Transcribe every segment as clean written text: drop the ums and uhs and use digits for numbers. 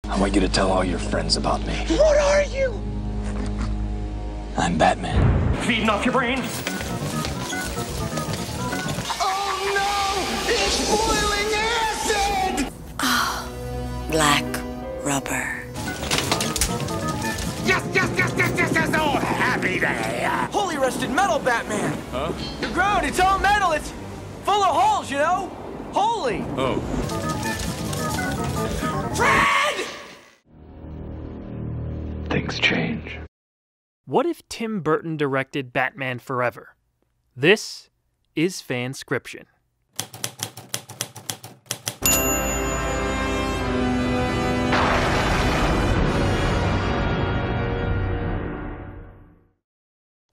I want you to tell all your friends about me. What are you? I'm Batman. Feeding off your brain? Oh no! It's boiling acid! Ah, black rubber. Yes! Oh, happy day! Holy rusted metal, Batman! Huh? You're grown, it's all metal, it's full of holes, you know? Holy! Oh. Fred! Things change. What if Tim Burton directed Batman Forever? This is FanScription.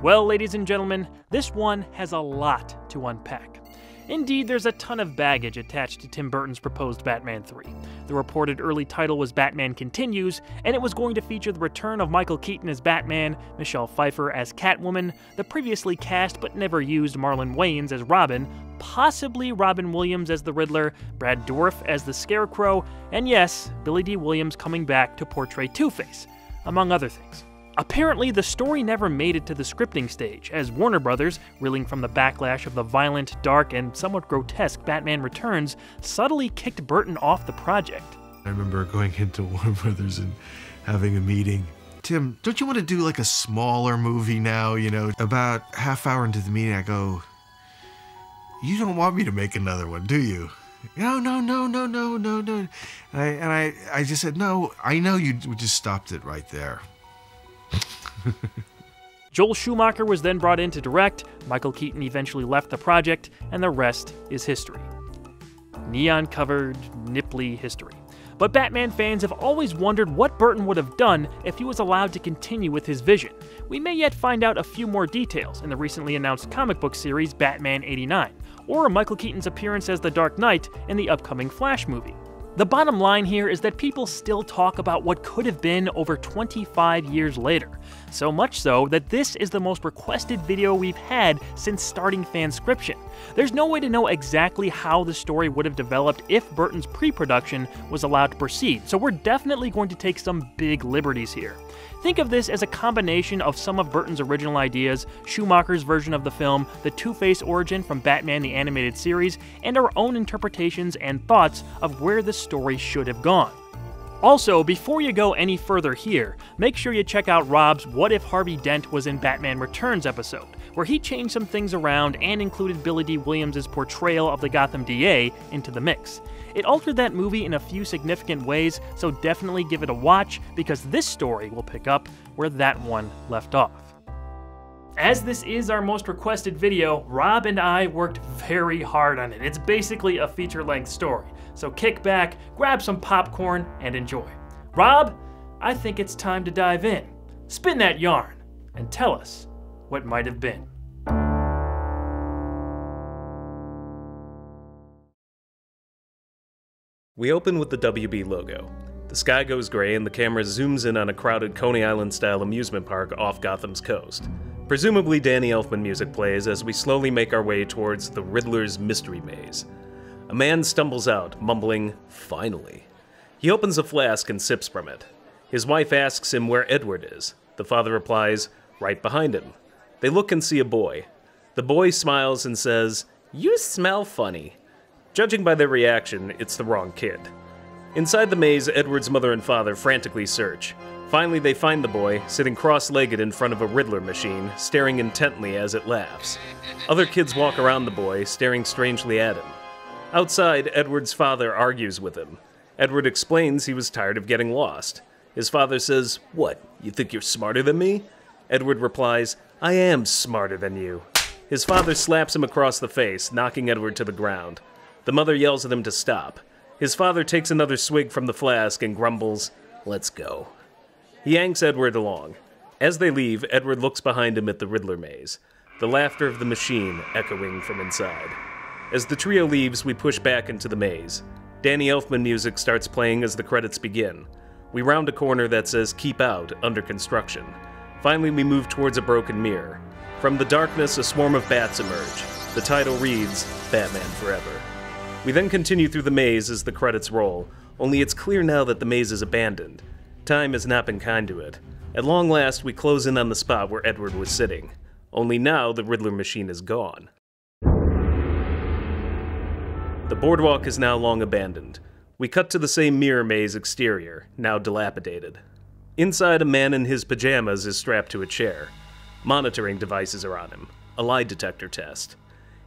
Well, ladies and gentlemen, this one has a lot to unpack. Indeed, there's a ton of baggage attached to Tim Burton's proposed Batman 3. The reported early title was Batman Continues, and it was going to feature the return of Michael Keaton as Batman, Michelle Pfeiffer as Catwoman, the previously cast but never used Marlon Wayans as Robin, possibly Robin Williams as the Riddler, Brad Dourif as the Scarecrow, and yes, Billy Dee Williams coming back to portray Two-Face, among other things. Apparently, the story never made it to the scripting stage, as Warner Brothers, reeling from the backlash of the violent, dark, and somewhat grotesque Batman Returns, subtly kicked Burton off the project. I remember going into Warner Brothers and having a meeting. Tim, don't you want to do like a smaller movie now, you know? About half hour into the meeting, I go, you don't want me to make another one, do you? No. And I just said, no, I know you just stopped it right there. Joel Schumacher was then brought in to direct, Michael Keaton eventually left the project, and the rest is history. Neon-covered, nipply history. But Batman fans have always wondered what Burton would have done if he was allowed to continue with his vision. We may yet find out a few more details in the recently announced comic book series Batman '89, or Michael Keaton's appearance as the Dark Knight in the upcoming Flash movie. The bottom line here is that people still talk about what could have been over 25 years later. So much so that this is the most requested video we've had since starting FanScription. There's no way to know exactly how the story would have developed if Burton's pre-production was allowed to proceed, so we're definitely going to take some big liberties here. Think of this as a combination of some of Burton's original ideas, Schumacher's version of the film, the Two-Face origin from Batman the Animated Series, and our own interpretations and thoughts of where the story should have gone. Also, before you go any further here, make sure you check out Rob's What If Harvey Dent Was in Batman Returns episode, where he changed some things around and included Billy Dee Williams' portrayal of the Gotham DA into the mix. It altered that movie in a few significant ways, so definitely give it a watch, because this story will pick up where that one left off. As this is our most requested video, Rob and I worked very hard on it. It's basically a feature-length story, so kick back, grab some popcorn, and enjoy. Rob, I think it's time to dive in. Spin that yarn, and tell us what might have been. We open with the WB logo. The sky goes gray and the camera zooms in on a crowded Coney Island-style amusement park off Gotham's coast. Presumably Danny Elfman music plays as we slowly make our way towards the Riddler's mystery maze. A man stumbles out, mumbling, "Finally." He opens a flask and sips from it. His wife asks him where Edward is. The father replies, "Right behind him." They look and see a boy. The boy smiles and says, "You smell funny." Judging by their reaction, it's the wrong kid. Inside the maze, Edward's mother and father frantically search. Finally, they find the boy, sitting cross-legged in front of a Riddler machine, staring intently as it laughs. Other kids walk around the boy, staring strangely at him. Outside, Edward's father argues with him. Edward explains he was tired of getting lost. His father says, "What, you think you're smarter than me?" Edward replies, "I am smarter than you." His father slaps him across the face, knocking Edward to the ground. The mother yells at him to stop. His father takes another swig from the flask and grumbles, "Let's go." He yanks Edward along. As they leave, Edward looks behind him at the Riddler maze, the laughter of the machine echoing from inside. As the trio leaves, we push back into the maze. Danny Elfman music starts playing as the credits begin. We round a corner that says "Keep Out, Under Construction." Finally, we move towards a broken mirror. From the darkness, a swarm of bats emerge. The title reads, Batman Forever. We then continue through the maze as the credits roll. only it's clear now that the maze is abandoned. Time has not been kind to it. At long last, we close in on the spot where Edward was sitting. Only now, the Riddler machine is gone. The boardwalk is now long abandoned. We cut to the same mirror maze exterior, now dilapidated. Inside, a man in his pajamas is strapped to a chair. Monitoring devices are on him. A lie detector test.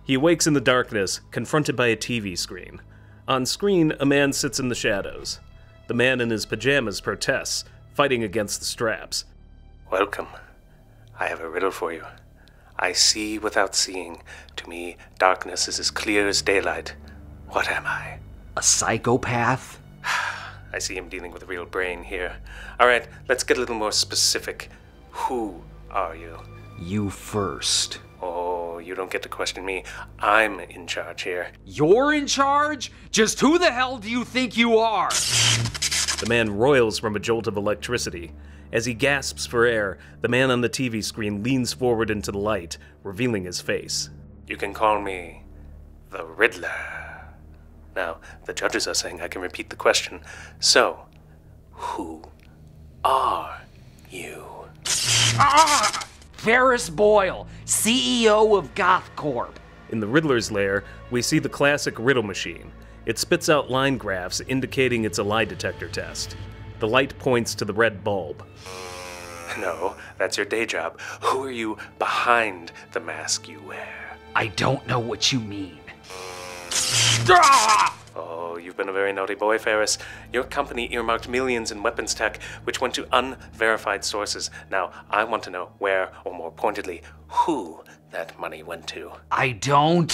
He awakes in the darkness, confronted by a TV screen. On screen, a man sits in the shadows. The man in his pajamas protests, fighting against the straps. Welcome. I have a riddle for you. I see without seeing. To me, darkness is as clear as daylight. What am I? A psychopath? I see him dealing with a real brain here. Alright, let's get a little more specific. Who are you? You first. Oh, you don't get to question me. I'm in charge here. You're in charge? Just who the hell do you think you are? The man roils from a jolt of electricity. As he gasps for air, the man on the TV screen leans forward into the light, revealing his face. You can call me the Riddler. Now, the judges are saying I can repeat the question. So, who are you? Ferris Boyle, CEO of GothCorp. In the Riddler's lair, we see the classic riddle machine. It spits out line graphs indicating it's a lie detector test. The light points to the red bulb. No, that's your day job. Who are you behind the mask you wear? I don't know what you mean. Oh, you've been a very naughty boy, Ferris. Your company earmarked millions in weapons tech, which went to unverified sources. Now, I want to know where, or more pointedly, who that money went to. I don't...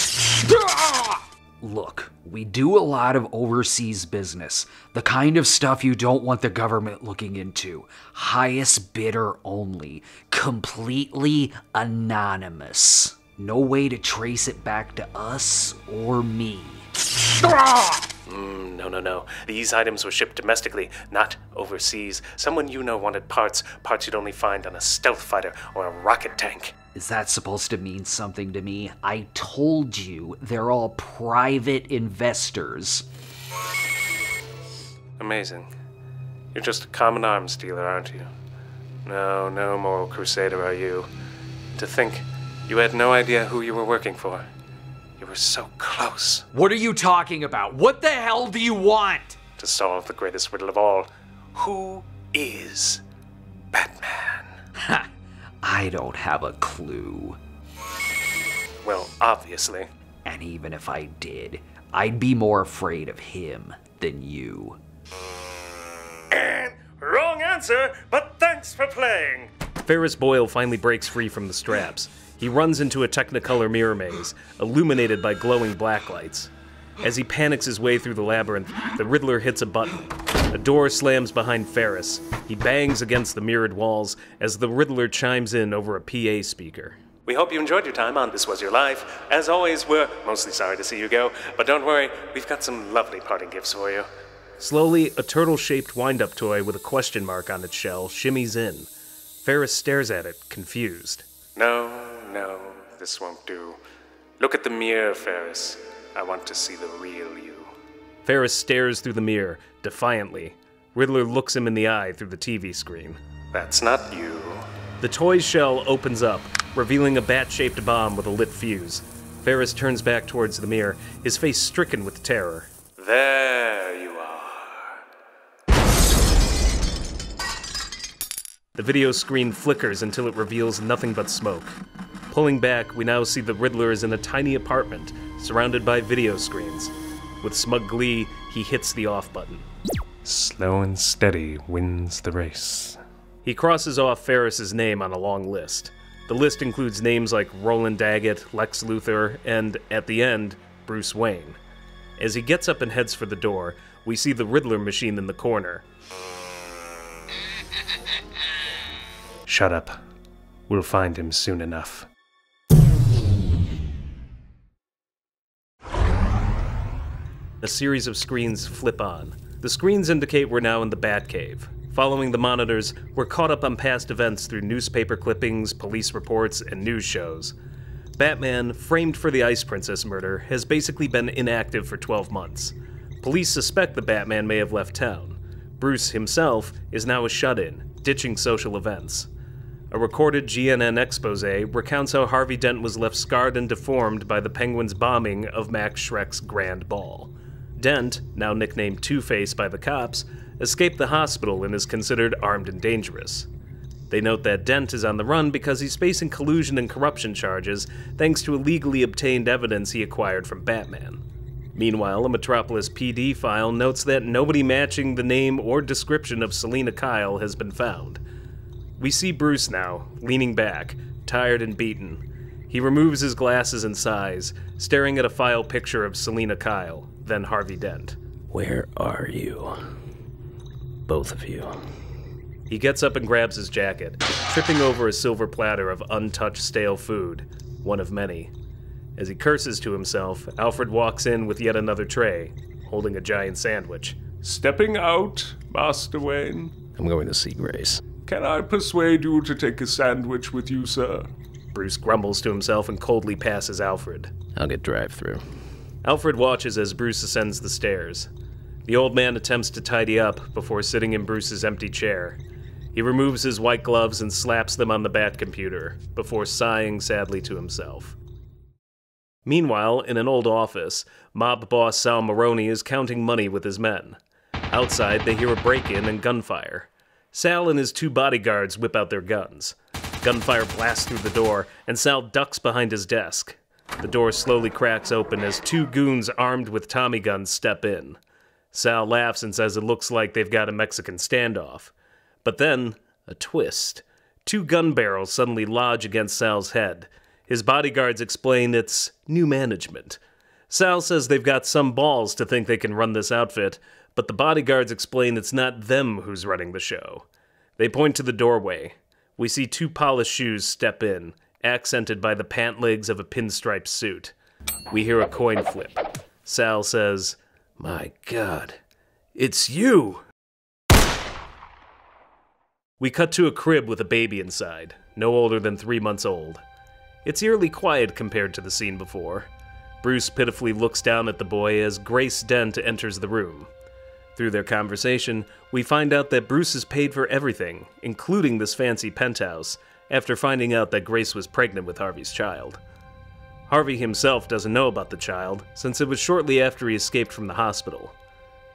Look, we do a lot of overseas business. The kind of stuff you don't want the government looking into. Highest bidder only. Completely anonymous. No way to trace it back to us or me. No. These items were shipped domestically, not overseas. Someone you know wanted parts you'd only find on a stealth fighter or a rocket tank. Is that supposed to mean something to me? I told you, they're all private investors. Amazing. You're just a common arms dealer, aren't you? No moral crusader are you. To think you had no idea who you were working for. You were so close. What are you talking about? What the hell do you want? To solve the greatest riddle of all. Who is Batman? Ha! I don't have a clue. Well, obviously. And even if I did, I'd be more afraid of him than you. And wrong answer, but thanks for playing. Ferris Boyle finally breaks free from the straps. He runs into a Technicolor mirror maze, illuminated by glowing blacklights. As he panics his way through the labyrinth, the Riddler hits a button. A door slams behind Ferris. He bangs against the mirrored walls as the Riddler chimes in over a PA speaker. We hope you enjoyed your time on This Was Your Life. As always, we're mostly sorry to see you go, but don't worry, we've got some lovely parting gifts for you. Slowly, a turtle-shaped wind-up toy with a question mark on its shell shimmies in. Ferris stares at it, confused. No, this won't do. Look at the mirror, Ferris. I want to see the real you. Ferris stares through the mirror, defiantly. Riddler looks him in the eye through the TV screen. That's not you. The toy's shell opens up, revealing a bat-shaped bomb with a lit fuse. Ferris turns back towards the mirror, his face stricken with terror. There you are. The video screen flickers until it reveals nothing but smoke. Pulling back, we now see the Riddler is in a tiny apartment, surrounded by video screens. With smug glee, he hits the off button. Slow and steady wins the race. He crosses off Ferris's name on a long list. The list includes names like Roland Daggett, Lex Luthor, and, at the end, Bruce Wayne. As he gets up and heads for the door, we see the Riddler machine in the corner. Shut up. We'll find him soon enough. A series of screens flip on. The screens indicate we're now in the Batcave. Following the monitors, we're caught up on past events through newspaper clippings, police reports, and news shows. Batman, framed for the Ice Princess murder, has basically been inactive for 12 months. Police suspect the Batman may have left town. Bruce himself is now a shut-in, ditching social events. A recorded GNN expose recounts how Harvey Dent was left scarred and deformed by the Penguin's bombing of Max Schreck's Grand Ball. Dent, now nicknamed Two-Face by the cops, escaped the hospital and is considered armed and dangerous. They note that Dent is on the run because he's facing collusion and corruption charges thanks to illegally obtained evidence he acquired from Batman. Meanwhile, a Metropolis PD file notes that nobody matching the name or description of Selina Kyle has been found. We see Bruce now, leaning back, tired and beaten. He removes his glasses and sighs, staring at a file picture of Selina Kyle, then Harvey Dent. Where are you? Both of you. He gets up and grabs his jacket, tripping over a silver platter of untouched stale food, one of many. As he curses to himself, Alfred walks in with yet another tray, holding a giant sandwich. Stepping out, Master Wayne. I'm going to see Grace. Can I persuade you to take a sandwich with you, sir? Bruce grumbles to himself and coldly passes Alfred. I'll get drive-through. Alfred watches as Bruce ascends the stairs. The old man attempts to tidy up before sitting in Bruce's empty chair. He removes his white gloves and slaps them on the Bat computer, before sighing sadly to himself. Meanwhile, in an old office, mob boss Sal Maroni is counting money with his men. Outside, they hear a break-in and gunfire. Sal and his two bodyguards whip out their guns. Gunfire blasts through the door, and Sal ducks behind his desk. The door slowly cracks open as two goons armed with Tommy guns step in. Sal laughs and says it looks like they've got a Mexican standoff. But then, a twist. Two gun barrels suddenly lodge against Sal's head. His bodyguards explain it's new management. Sal says they've got some balls to think they can run this outfit, but the bodyguards explain it's not them who's running the show. They point to the doorway. We see two polished shoes step in, accented by the pant legs of a pinstripe suit. We hear a coin flip. Sal says, "My God, it's you!" We cut to a crib with a baby inside, no older than 3 months old. It's eerily quiet compared to the scene before. Bruce pitifully looks down at the boy as Grace Dent enters the room. Through their conversation, we find out that Bruce has paid for everything, including this fancy penthouse, after finding out that Grace was pregnant with Harvey's child. Harvey himself doesn't know about the child, since it was shortly after he escaped from the hospital.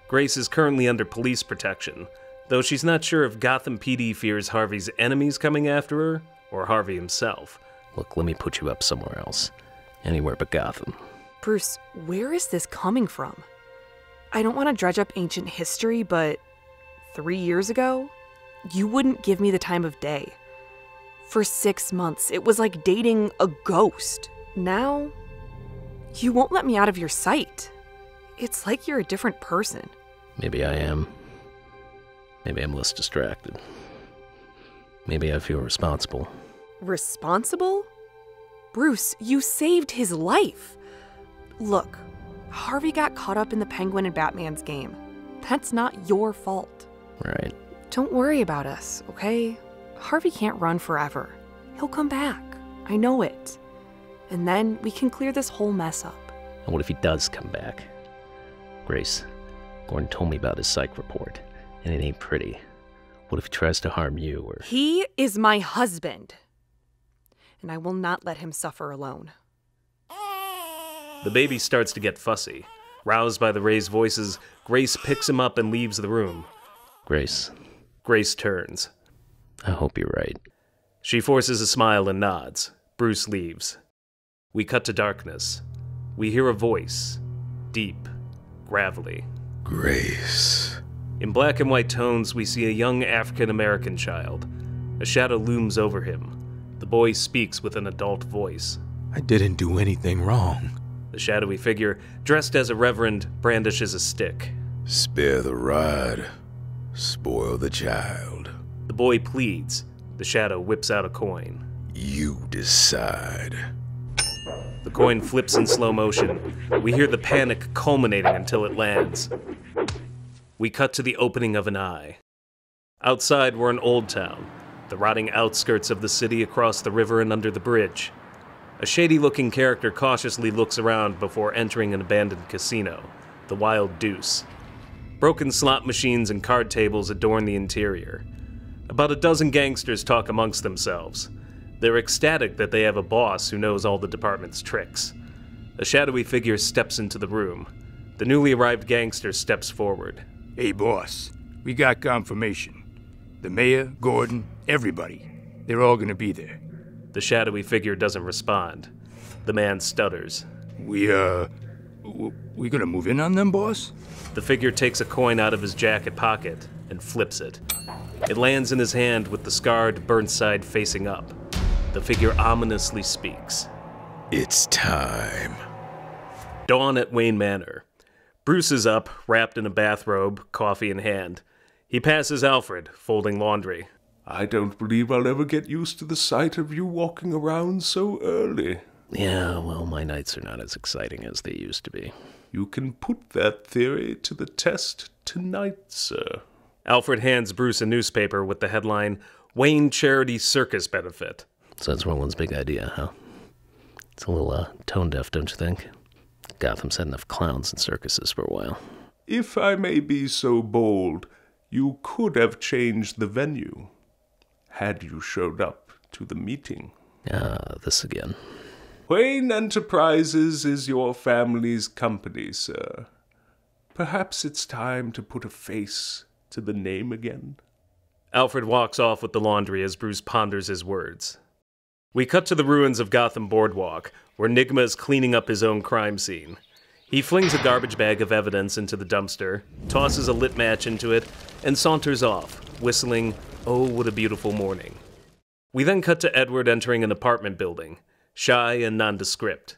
Grace is currently under police protection, though she's not sure if Gotham PD fears Harvey's enemies coming after her, or Harvey himself. Look, let me put you up somewhere else. Anywhere but Gotham. Bruce, where is this coming from? I don't want to dredge up ancient history, but 3 years ago, you wouldn't give me the time of day. For 6 months, it was like dating a ghost. Now, you won't let me out of your sight. It's like you're a different person. Maybe I am. Maybe I'm less distracted. Maybe I feel responsible. Responsible? Bruce, you saved his life. Look, Harvey got caught up in the Penguin and Batman's game. That's not your fault. Right. Don't worry about us, okay? Harvey can't run forever. He'll come back. I know it. And then we can clear this whole mess up. And what if he does come back? Grace, Gordon told me about his psych report, and it ain't pretty. What if he tries to harm you or... He is my husband. And I will not let him suffer alone. The baby starts to get fussy. Roused by the raised voices, Grace picks him up and leaves the room. Grace. Grace turns. I hope you're right. She forces a smile and nods. Bruce leaves. We cut to darkness. We hear a voice. Deep. Gravelly. Grace. In black and white tones, we see a young African-American child. A shadow looms over him. The boy speaks with an adult voice. I didn't do anything wrong. The shadowy figure, dressed as a reverend, brandishes a stick. Spare the rod. Spoil the child. The boy pleads. The shadow whips out a coin. You decide. The coin flips in slow motion. We hear the panic culminating until it lands. We cut to the opening of an eye. Outside, we're in Old Town, the rotting outskirts of the city across the river and under the bridge. A shady-looking character cautiously looks around before entering an abandoned casino, the Wild Deuce. Broken slot machines and card tables adorn the interior. About a dozen gangsters talk amongst themselves. They're ecstatic that they have a boss who knows all the department's tricks. A shadowy figure steps into the room. The newly arrived gangster steps forward. Hey, boss. We got confirmation. The mayor, Gordon, everybody. They're all gonna be there. The shadowy figure doesn't respond. The man stutters. We gonna move in on them, boss? The figure takes a coin out of his jacket pocket and flips it. It lands in his hand with the scarred, burnt side facing up. The figure ominously speaks. It's time. Dawn at Wayne Manor. Bruce is up, wrapped in a bathrobe, coffee in hand. He passes Alfred, folding laundry. I don't believe I'll ever get used to the sight of you walking around so early. Yeah, well, my nights are not as exciting as they used to be. You can put that theory to the test tonight, sir. Alfred hands Bruce a newspaper with the headline, Wayne Charity Circus Benefit. So that's Roland's big idea, huh? It's a little, tone-deaf, don't you think? Gotham's had enough clowns and circuses for a while. If I may be so bold, you could have changed the venue, had you showed up to the meeting. This again. Wayne Enterprises is your family's company, sir. Perhaps it's time to put a face to the name again. Alfred walks off with the laundry as Bruce ponders his words. We cut to the ruins of Gotham Boardwalk, where Nigma is cleaning up his own crime scene. He flings a garbage bag of evidence into the dumpster, tosses a lit match into it, and saunters off, whistling, "Oh, what a beautiful morning." We then cut to Edward entering an apartment building, shy and nondescript.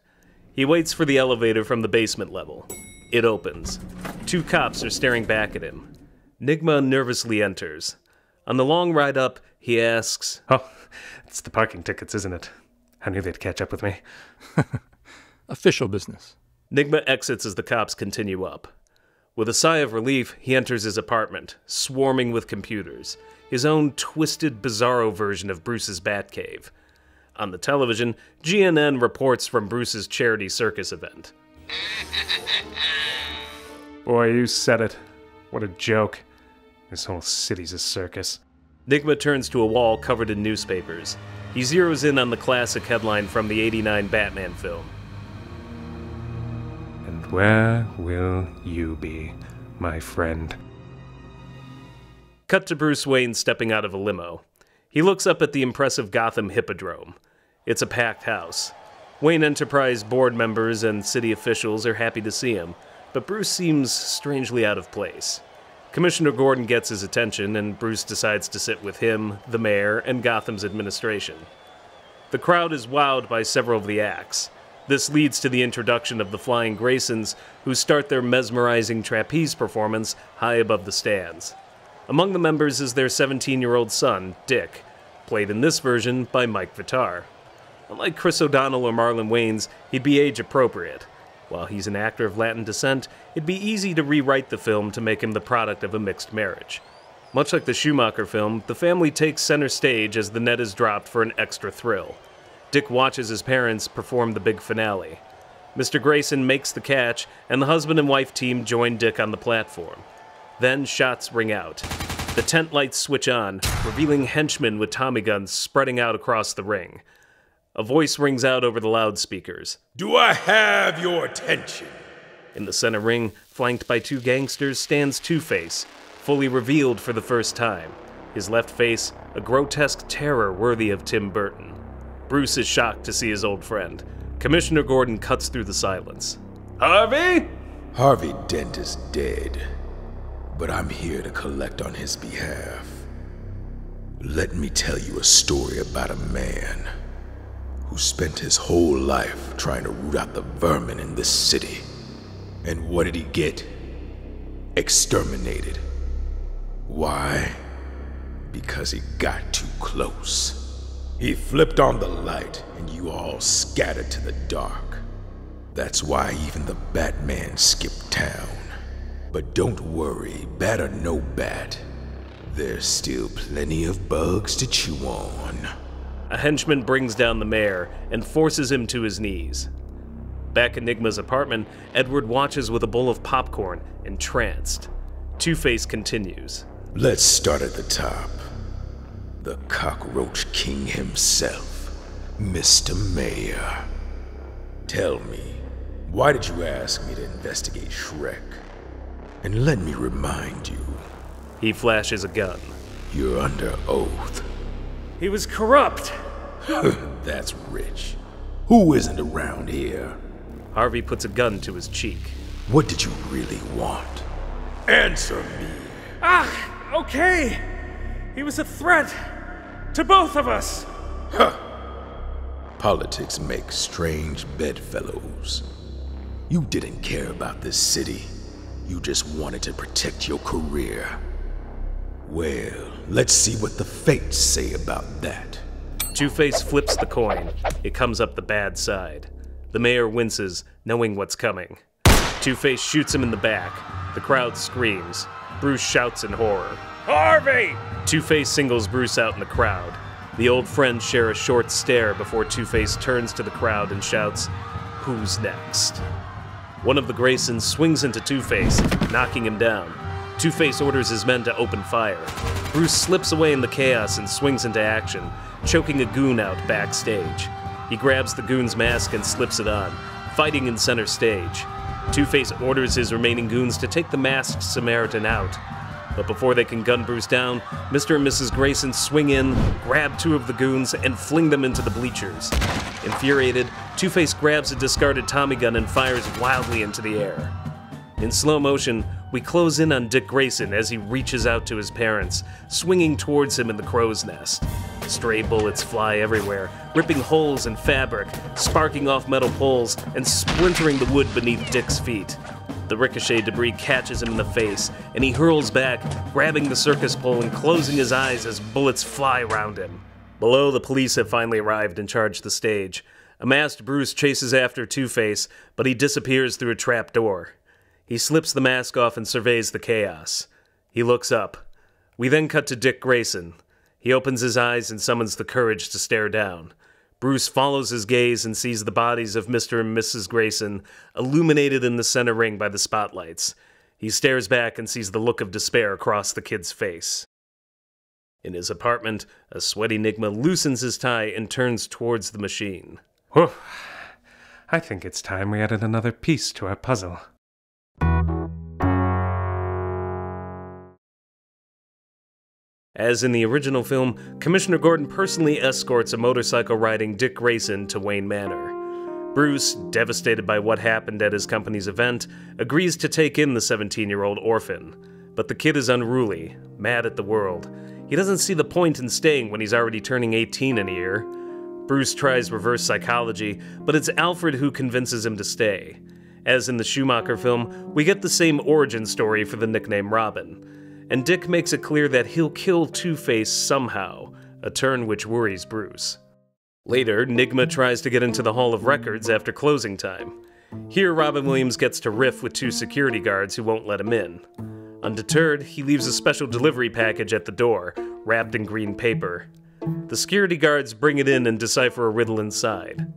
He waits for the elevator from the basement level. It opens. 2 cops are staring back at him. Nigma nervously enters. On the long ride up, he asks, "Oh, it's the parking tickets, isn't it? I knew they'd catch up with me." Official business. Nigma exits as the cops continue up. With a sigh of relief, he enters his apartment, swarming with computers, his own twisted, bizarro version of Bruce's Batcave. On the television, GNN reports from Bruce's charity circus event. Boy, you said it. What a joke. This whole city's a circus. Nigma turns to a wall covered in newspapers. He zeroes in on the classic headline from the '89 Batman film. And where will you be, my friend? Cut to Bruce Wayne stepping out of a limo. He looks up at the impressive Gotham Hippodrome. It's a packed house. Wayne Enterprise board members and city officials are happy to see him, but Bruce seems strangely out of place. Commissioner Gordon gets his attention, and Bruce decides to sit with him, the mayor, and Gotham's administration. The crowd is wowed by several of the acts. This leads to the introduction of the Flying Graysons, who start their mesmerizing trapeze performance high above the stands. Among the members is their 17-year-old son, Dick, played in this version by Mike Vittar. Unlike Chris O'Donnell or Marlon Wayans, he'd be age-appropriate. While he's an actor of Latin descent, it'd be easy to rewrite the film to make him the product of a mixed marriage. Much like the Schumacher film, the family takes center stage as the net is dropped for an extra thrill. Dick watches his parents perform the big finale. Mr. Grayson makes the catch, and the husband and wife team join Dick on the platform. Then shots ring out. The tent lights switch on, revealing henchmen with Tommy guns spreading out across the ring. A voice rings out over the loudspeakers. Do I have your attention? In the center ring, flanked by 2 gangsters, stands Two-Face, fully revealed for the first time. His left face, a grotesque terror worthy of Tim Burton. Bruce is shocked to see his old friend. Commissioner Gordon cuts through the silence. Harvey? Harvey Dent is dead, but I'm here to collect on his behalf. Let me tell you a story about a man who spent his whole life trying to root out the vermin in this city. And what did he get? Exterminated. Why? Because he got too close. He flipped on the light, and you all scattered to the dark. That's why even the Batman skipped town. But don't worry, bat or no bat, there's still plenty of bugs to chew on. A henchman brings down the mayor and forces him to his knees. Back in Nigma's apartment, Edward watches with a bowl of popcorn, entranced. Two-Face continues. Let's start at the top. The Cockroach King himself, Mr. Mayor. Tell me, why did you ask me to investigate Shrek? And let me remind you. He flashes a gun. You're under oath. He was corrupt. That's rich. Who isn't around here? Harvey puts a gun to his cheek. What did you really want? Answer me. Okay. He was a threat to both of us. Huh. Politics makes strange bedfellows. You didn't care about this city. You just wanted to protect your career. Well, let's see what the fates say about that. Two-Face flips the coin. It comes up the bad side. The mayor winces, knowing what's coming. Two-Face shoots him in the back. The crowd screams. Bruce shouts in horror. Harvey! Two-Face singles Bruce out in the crowd. The old friends share a short stare before Two-Face turns to the crowd and shouts, "Who's next?" One of the Graysons swings into Two-Face, knocking him down. Two-Face orders his men to open fire. Bruce slips away in the chaos and swings into action, choking a goon out backstage. He grabs the goon's mask and slips it on, fighting in center stage. Two-Face orders his remaining goons to take the masked Samaritan out. But before they can gun Bruce down, Mr. and Mrs. Grayson swing in, grab two of the goons, and fling them into the bleachers. Infuriated, Two-Face grabs a discarded Tommy gun and fires wildly into the air. In slow motion, we close in on Dick Grayson as he reaches out to his parents, swinging towards him in the crow's nest. Stray bullets fly everywhere, ripping holes in fabric, sparking off metal poles, and splintering the wood beneath Dick's feet. The ricochet debris catches him in the face, and he hurls back, grabbing the circus pole and closing his eyes as bullets fly around him. Below, the police have finally arrived and charged the stage. A masked Bruce chases after Two-Face, but he disappears through a trap door. He slips the mask off and surveys the chaos. He looks up. We then cut to Dick Grayson. He opens his eyes and summons the courage to stare down. Bruce follows his gaze and sees the bodies of Mr. and Mrs. Grayson illuminated in the center ring by the spotlights. He stares back and sees the look of despair across the kid's face. In his apartment, a sweaty Nigma loosens his tie and turns towards the machine. Whew. I think it's time we added another piece to our puzzle. As in the original film, Commissioner Gordon personally escorts a motorcycle-riding Dick Grayson to Wayne Manor. Bruce, devastated by what happened at his company's event, agrees to take in the 17-year-old orphan. But the kid is unruly, mad at the world. He doesn't see the point in staying when he's already turning 18 in a year. Bruce tries reverse psychology, but it's Alfred who convinces him to stay. As in the Schumacher film, we get the same origin story for the nickname Robin. And Dick makes it clear that he'll kill Two-Face somehow, a turn which worries Bruce. Later, Nigma tries to get into the Hall of Records after closing time. Here, Robin Williams gets to riff with two security guards who won't let him in. Undeterred, he leaves a special delivery package at the door, wrapped in green paper. The security guards bring it in and decipher a riddle inside.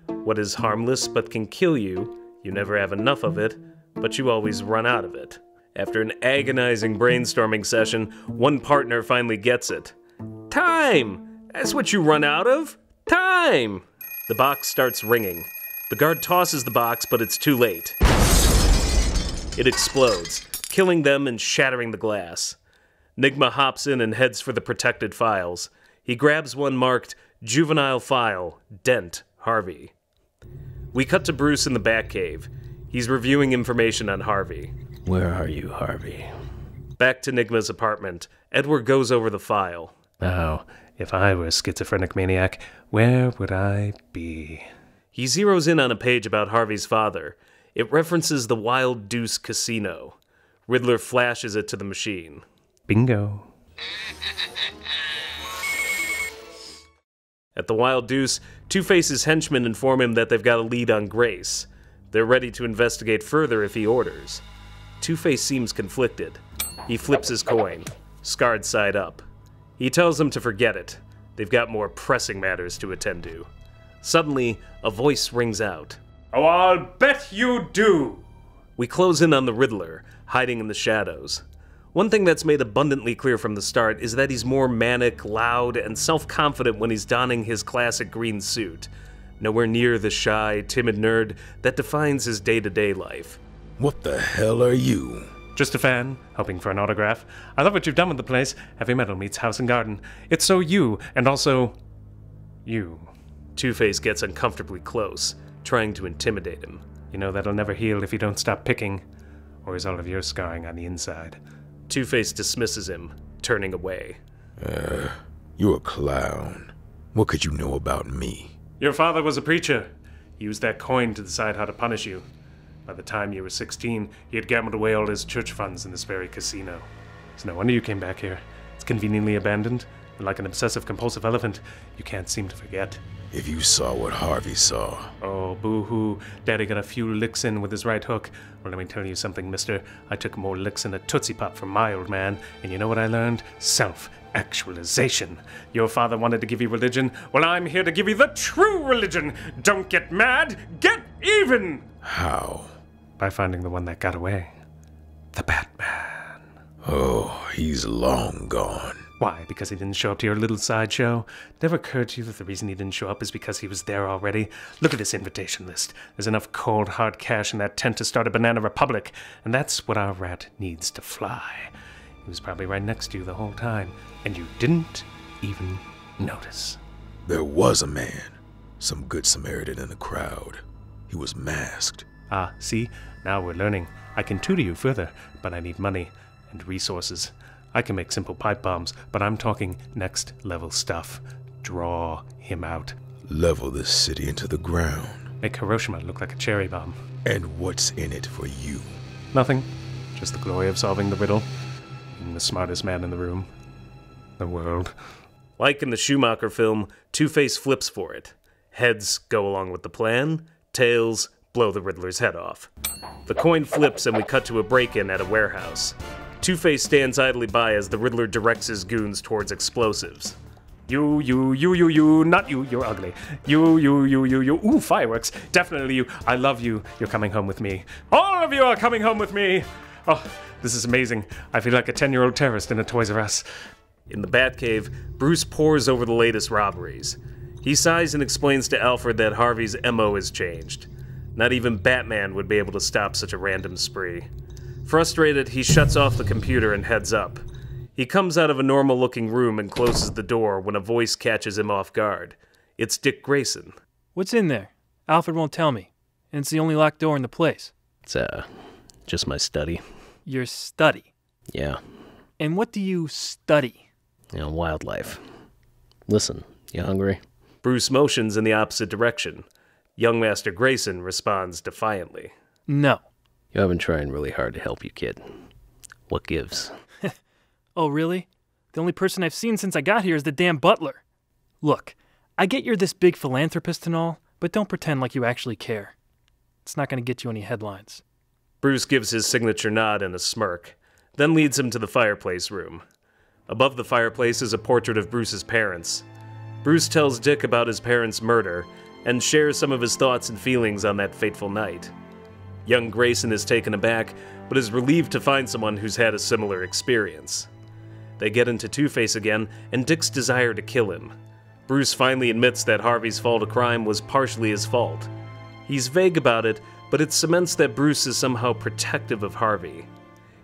What is harmless but can kill you, you never have enough of it, but you always run out of it. After an agonizing brainstorming session, one partner finally gets it. Time! That's what you run out of? Time! The box starts ringing. The guard tosses the box, but it's too late. It explodes, killing them and shattering the glass. Nigma hops in and heads for the protected files. He grabs one marked, Juvenile File, Dent, Harvey. We cut to Bruce in the Batcave. He's reviewing information on Harvey. Where are you, Harvey? Back to Nigma's apartment. Edward goes over the file. Oh, if I were a schizophrenic maniac, where would I be? He zeroes in on a page about Harvey's father. It references the Wild Deuce Casino. Riddler flashes it to the machine. Bingo. At the Wild Deuce, Two-Face's henchmen inform him that they've got a lead on Grace. They're ready to investigate further if he orders. Two-Face seems conflicted. He flips his coin, scarred side up. He tells them to forget it. They've got more pressing matters to attend to. Suddenly, a voice rings out. Oh, I'll bet you do! We close in on the Riddler, hiding in the shadows. One thing that's made abundantly clear from the start is that he's more manic, loud, and self-confident when he's donning his classic green suit. Nowhere near the shy, timid nerd that defines his day-to-day life. What the hell are you? Just a fan, hoping for an autograph. I love what you've done with the place. Heavy metal meets house and garden. It's so you, and also... you. Two-Face gets uncomfortably close, trying to intimidate him. You know that'll never heal if you don't stop picking. Or is all of your scarring on the inside? Two-Face dismisses him, turning away. You're a clown. What could you know about me? Your father was a preacher. He used that coin to decide how to punish you. By the time you were 16, he had gambled away all his church funds in this very casino. It's no wonder you came back here. It's conveniently abandoned, and like an obsessive-compulsive elephant, you can't seem to forget. If you saw what Harvey saw. Oh, boo-hoo. Daddy got a few licks in with his right hook. Well, let me tell you something, mister. I took more licks than a Tootsie Pop from my old man, and you know what I learned? Self-actualization. Your father wanted to give you religion. Well, I'm here to give you the true religion. Don't get mad. Get even! How? By finding the one that got away. The Batman. Oh, he's long gone. Why? Because he didn't show up to your little sideshow? It never occurred to you that the reason he didn't show up is because he was there already? Look at this invitation list. There's enough cold, hard cash in that tent to start a banana republic, and that's what our rat needs to fly. He was probably right next to you the whole time, and you didn't even notice. There was a man, some good Samaritan in the crowd. He was masked. Ah, see? Now we're learning. I can tutor you further, but I need money and resources. I can make simple pipe bombs, but I'm talking next-level stuff. Draw him out. Level the city into the ground. Make Hiroshima look like a cherry bomb. And what's in it for you? Nothing. Just the glory of solving the riddle. Being the smartest man in the room. The world. Like in the Schumacher film, Two-Face flips for it. Heads go along with the plan, tails blow the Riddler's head off. The coin flips and we cut to a break-in at a warehouse. Two-Face stands idly by as the Riddler directs his goons towards explosives. You, not you, you're ugly. You, ooh, fireworks, definitely you, I love you, you're coming home with me. All of you are coming home with me! Oh, this is amazing. I feel like a 10-year-old terrorist in a Toys R Us. In the Batcave, Bruce pores over the latest robberies. He sighs and explains to Alfred that Harvey's MO has changed. Not even Batman would be able to stop such a random spree. Frustrated, he shuts off the computer and heads up. He comes out of a normal-looking room and closes the door when a voice catches him off guard. It's Dick Grayson. What's in there? Alfred won't tell me, and it's the only locked door in the place. It's, just my study. Your study? Yeah. And what do you study? You know, wildlife. Listen, you hungry? Bruce motions in the opposite direction. Young Master Grayson responds defiantly. No. You have been trying really hard to help you, kid. What gives? Oh, really? The only person I've seen since I got here is the damn butler. Look, I get you're this big philanthropist and all, but don't pretend like you actually care. It's not going to get you any headlines. Bruce gives his signature nod and a smirk, then leads him to the fireplace room. Above the fireplace is a portrait of Bruce's parents. Bruce tells Dick about his parents' murder and shares some of his thoughts and feelings on that fateful night. Young Grayson is taken aback, but is relieved to find someone who's had a similar experience. They get into Two-Face again, and Dick's desire to kill him. Bruce finally admits that Harvey's fall to crime was partially his fault. He's vague about it, but it cements that Bruce is somehow protective of Harvey.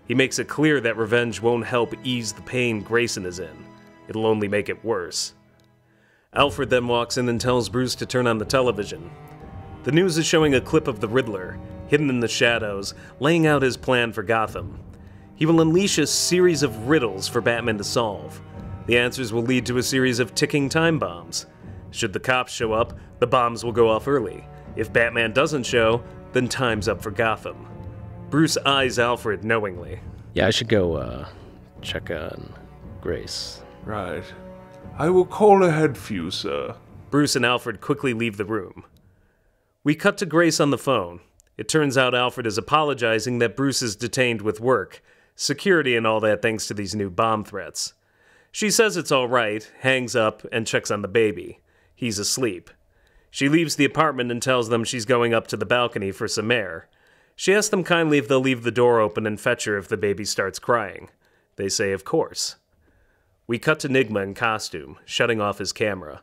He makes it clear that revenge won't help ease the pain Grayson is in. It'll only make it worse. Alfred then walks in and tells Bruce to turn on the television. The news is showing a clip of the Riddler, hidden in the shadows, laying out his plan for Gotham. He will unleash a series of riddles for Batman to solve. The answers will lead to a series of ticking time bombs. Should the cops show up, the bombs will go off early. If Batman doesn't show, then time's up for Gotham. Bruce eyes Alfred knowingly. Yeah, I should go, check on Grace. Right. I will call ahead for you, sir. Bruce and Alfred quickly leave the room. We cut to Grace on the phone. It turns out Alfred is apologizing that Bruce is detained with work, security and all that thanks to these new bomb threats. She says it's all right, hangs up, and checks on the baby. He's asleep. She leaves the apartment and tells them she's going up to the balcony for some air. She asks them kindly if they'll leave the door open and fetch her if the baby starts crying. They say of course. We cut to Nigma in costume, shutting off his camera.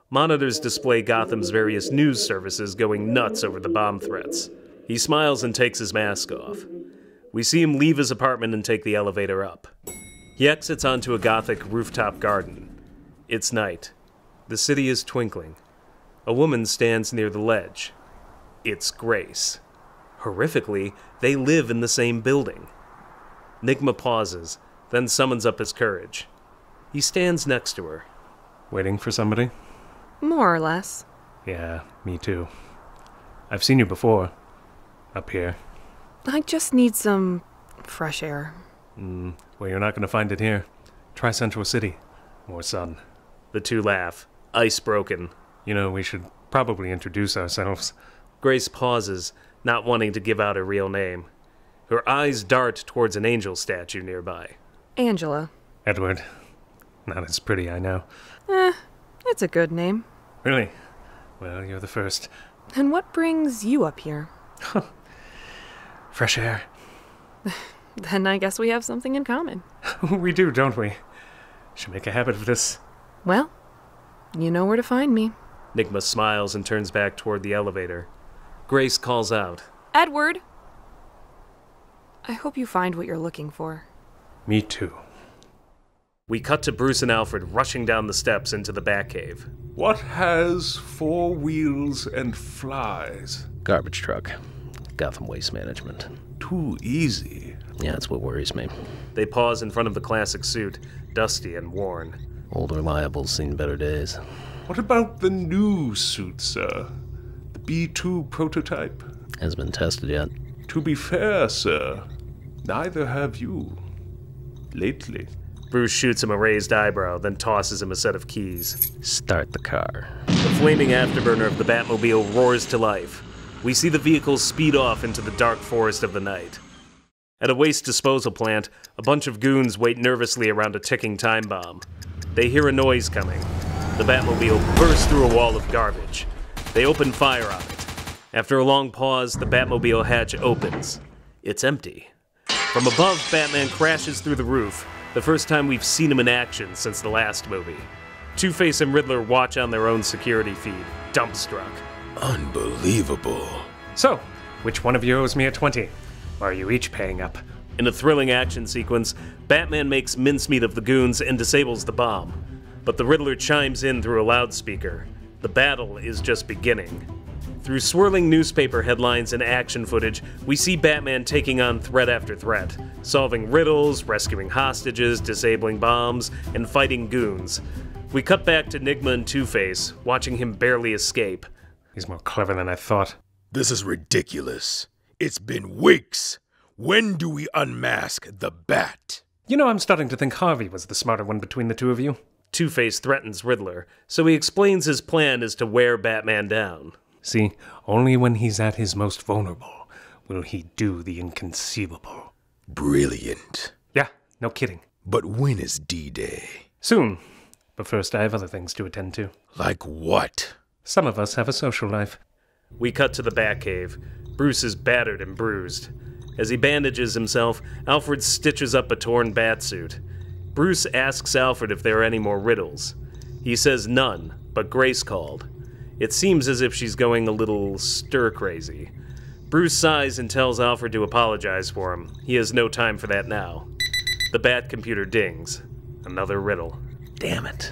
Monitors display Gotham's various news services going nuts over the bomb threats. He smiles and takes his mask off. We see him leave his apartment and take the elevator up. He exits onto a Gothic rooftop garden. It's night. The city is twinkling. A woman stands near the ledge. It's Grace. Horrifically, they live in the same building. Nigma pauses, then summons up his courage. He stands next to her. Waiting for somebody? More or less. Yeah, me too. I've seen you before. Up here. I just need some fresh air. Well, you're not going to find it here. Try Central City. More sun. The two laugh, ice broken. You know, we should probably introduce ourselves. Grace pauses, not wanting to give out her real name. Her eyes dart towards an angel statue nearby. Angela. Edward. Not as pretty, I know. It's a good name. Really? Well, you're the first. And what brings you up here? Fresh air. Then I guess we have something in common. We do, don't we? Should make a habit of this. Well, you know where to find me. Nigma smiles and turns back toward the elevator. Grace calls out. Edward! I hope you find what you're looking for. Me too. We cut to Bruce and Alfred rushing down the steps into the Batcave. What has 4 wheels and flies? Garbage truck. Gotham Waste Management. Too easy. Yeah, that's what worries me. They pause in front of the classic suit, dusty and worn. Old Reliable's seen better days. What about the new suit, sir? The B2 prototype? Hasn't been tested yet. To be fair, sir, neither have you. Lately. Bruce shoots him a raised eyebrow, then tosses him a set of keys. Start the car. The flaming afterburner of the Batmobile roars to life. We see the vehicle speed off into the dark forest of the night. At a waste disposal plant, a bunch of goons wait nervously around a ticking time bomb. They hear a noise coming. The Batmobile bursts through a wall of garbage. They open fire on it. After a long pause, the Batmobile hatch opens. It's empty. From above, Batman crashes through the roof, the first time we've seen him in action since the last movie. Two-Face and Riddler watch on their own security feed, dumbstruck. Unbelievable. So, which one of you owes me a 20? Or are you each paying up? In a thrilling action sequence, Batman makes mincemeat of the goons and disables the bomb. But the Riddler chimes in through a loudspeaker. The battle is just beginning. Through swirling newspaper headlines and action footage, we see Batman taking on threat after threat, solving riddles, rescuing hostages, disabling bombs, and fighting goons. We cut back to Nigma and Two-Face, watching him barely escape. He's more clever than I thought. This is ridiculous. It's been weeks. When do we unmask the Bat? You know, I'm starting to think Harvey was the smarter one between the two of you. Two-Face threatens Riddler, so he explains his plan is to wear Batman down. See, only when he's at his most vulnerable will he do the inconceivable. Brilliant. Yeah, no kidding. But when is D-Day? Soon. But first, I have other things to attend to. Like what? Some of us have a social life. We cut to the Batcave. Bruce is battered and bruised. As he bandages himself, Alfred stitches up a torn batsuit. Bruce asks Alfred if there are any more riddles. He says none, but Grace called. It seems as if she's going a little stir-crazy. Bruce sighs and tells Alfred to apologize for him. He has no time for that now. The Bat computer dings. Another riddle. Damn it.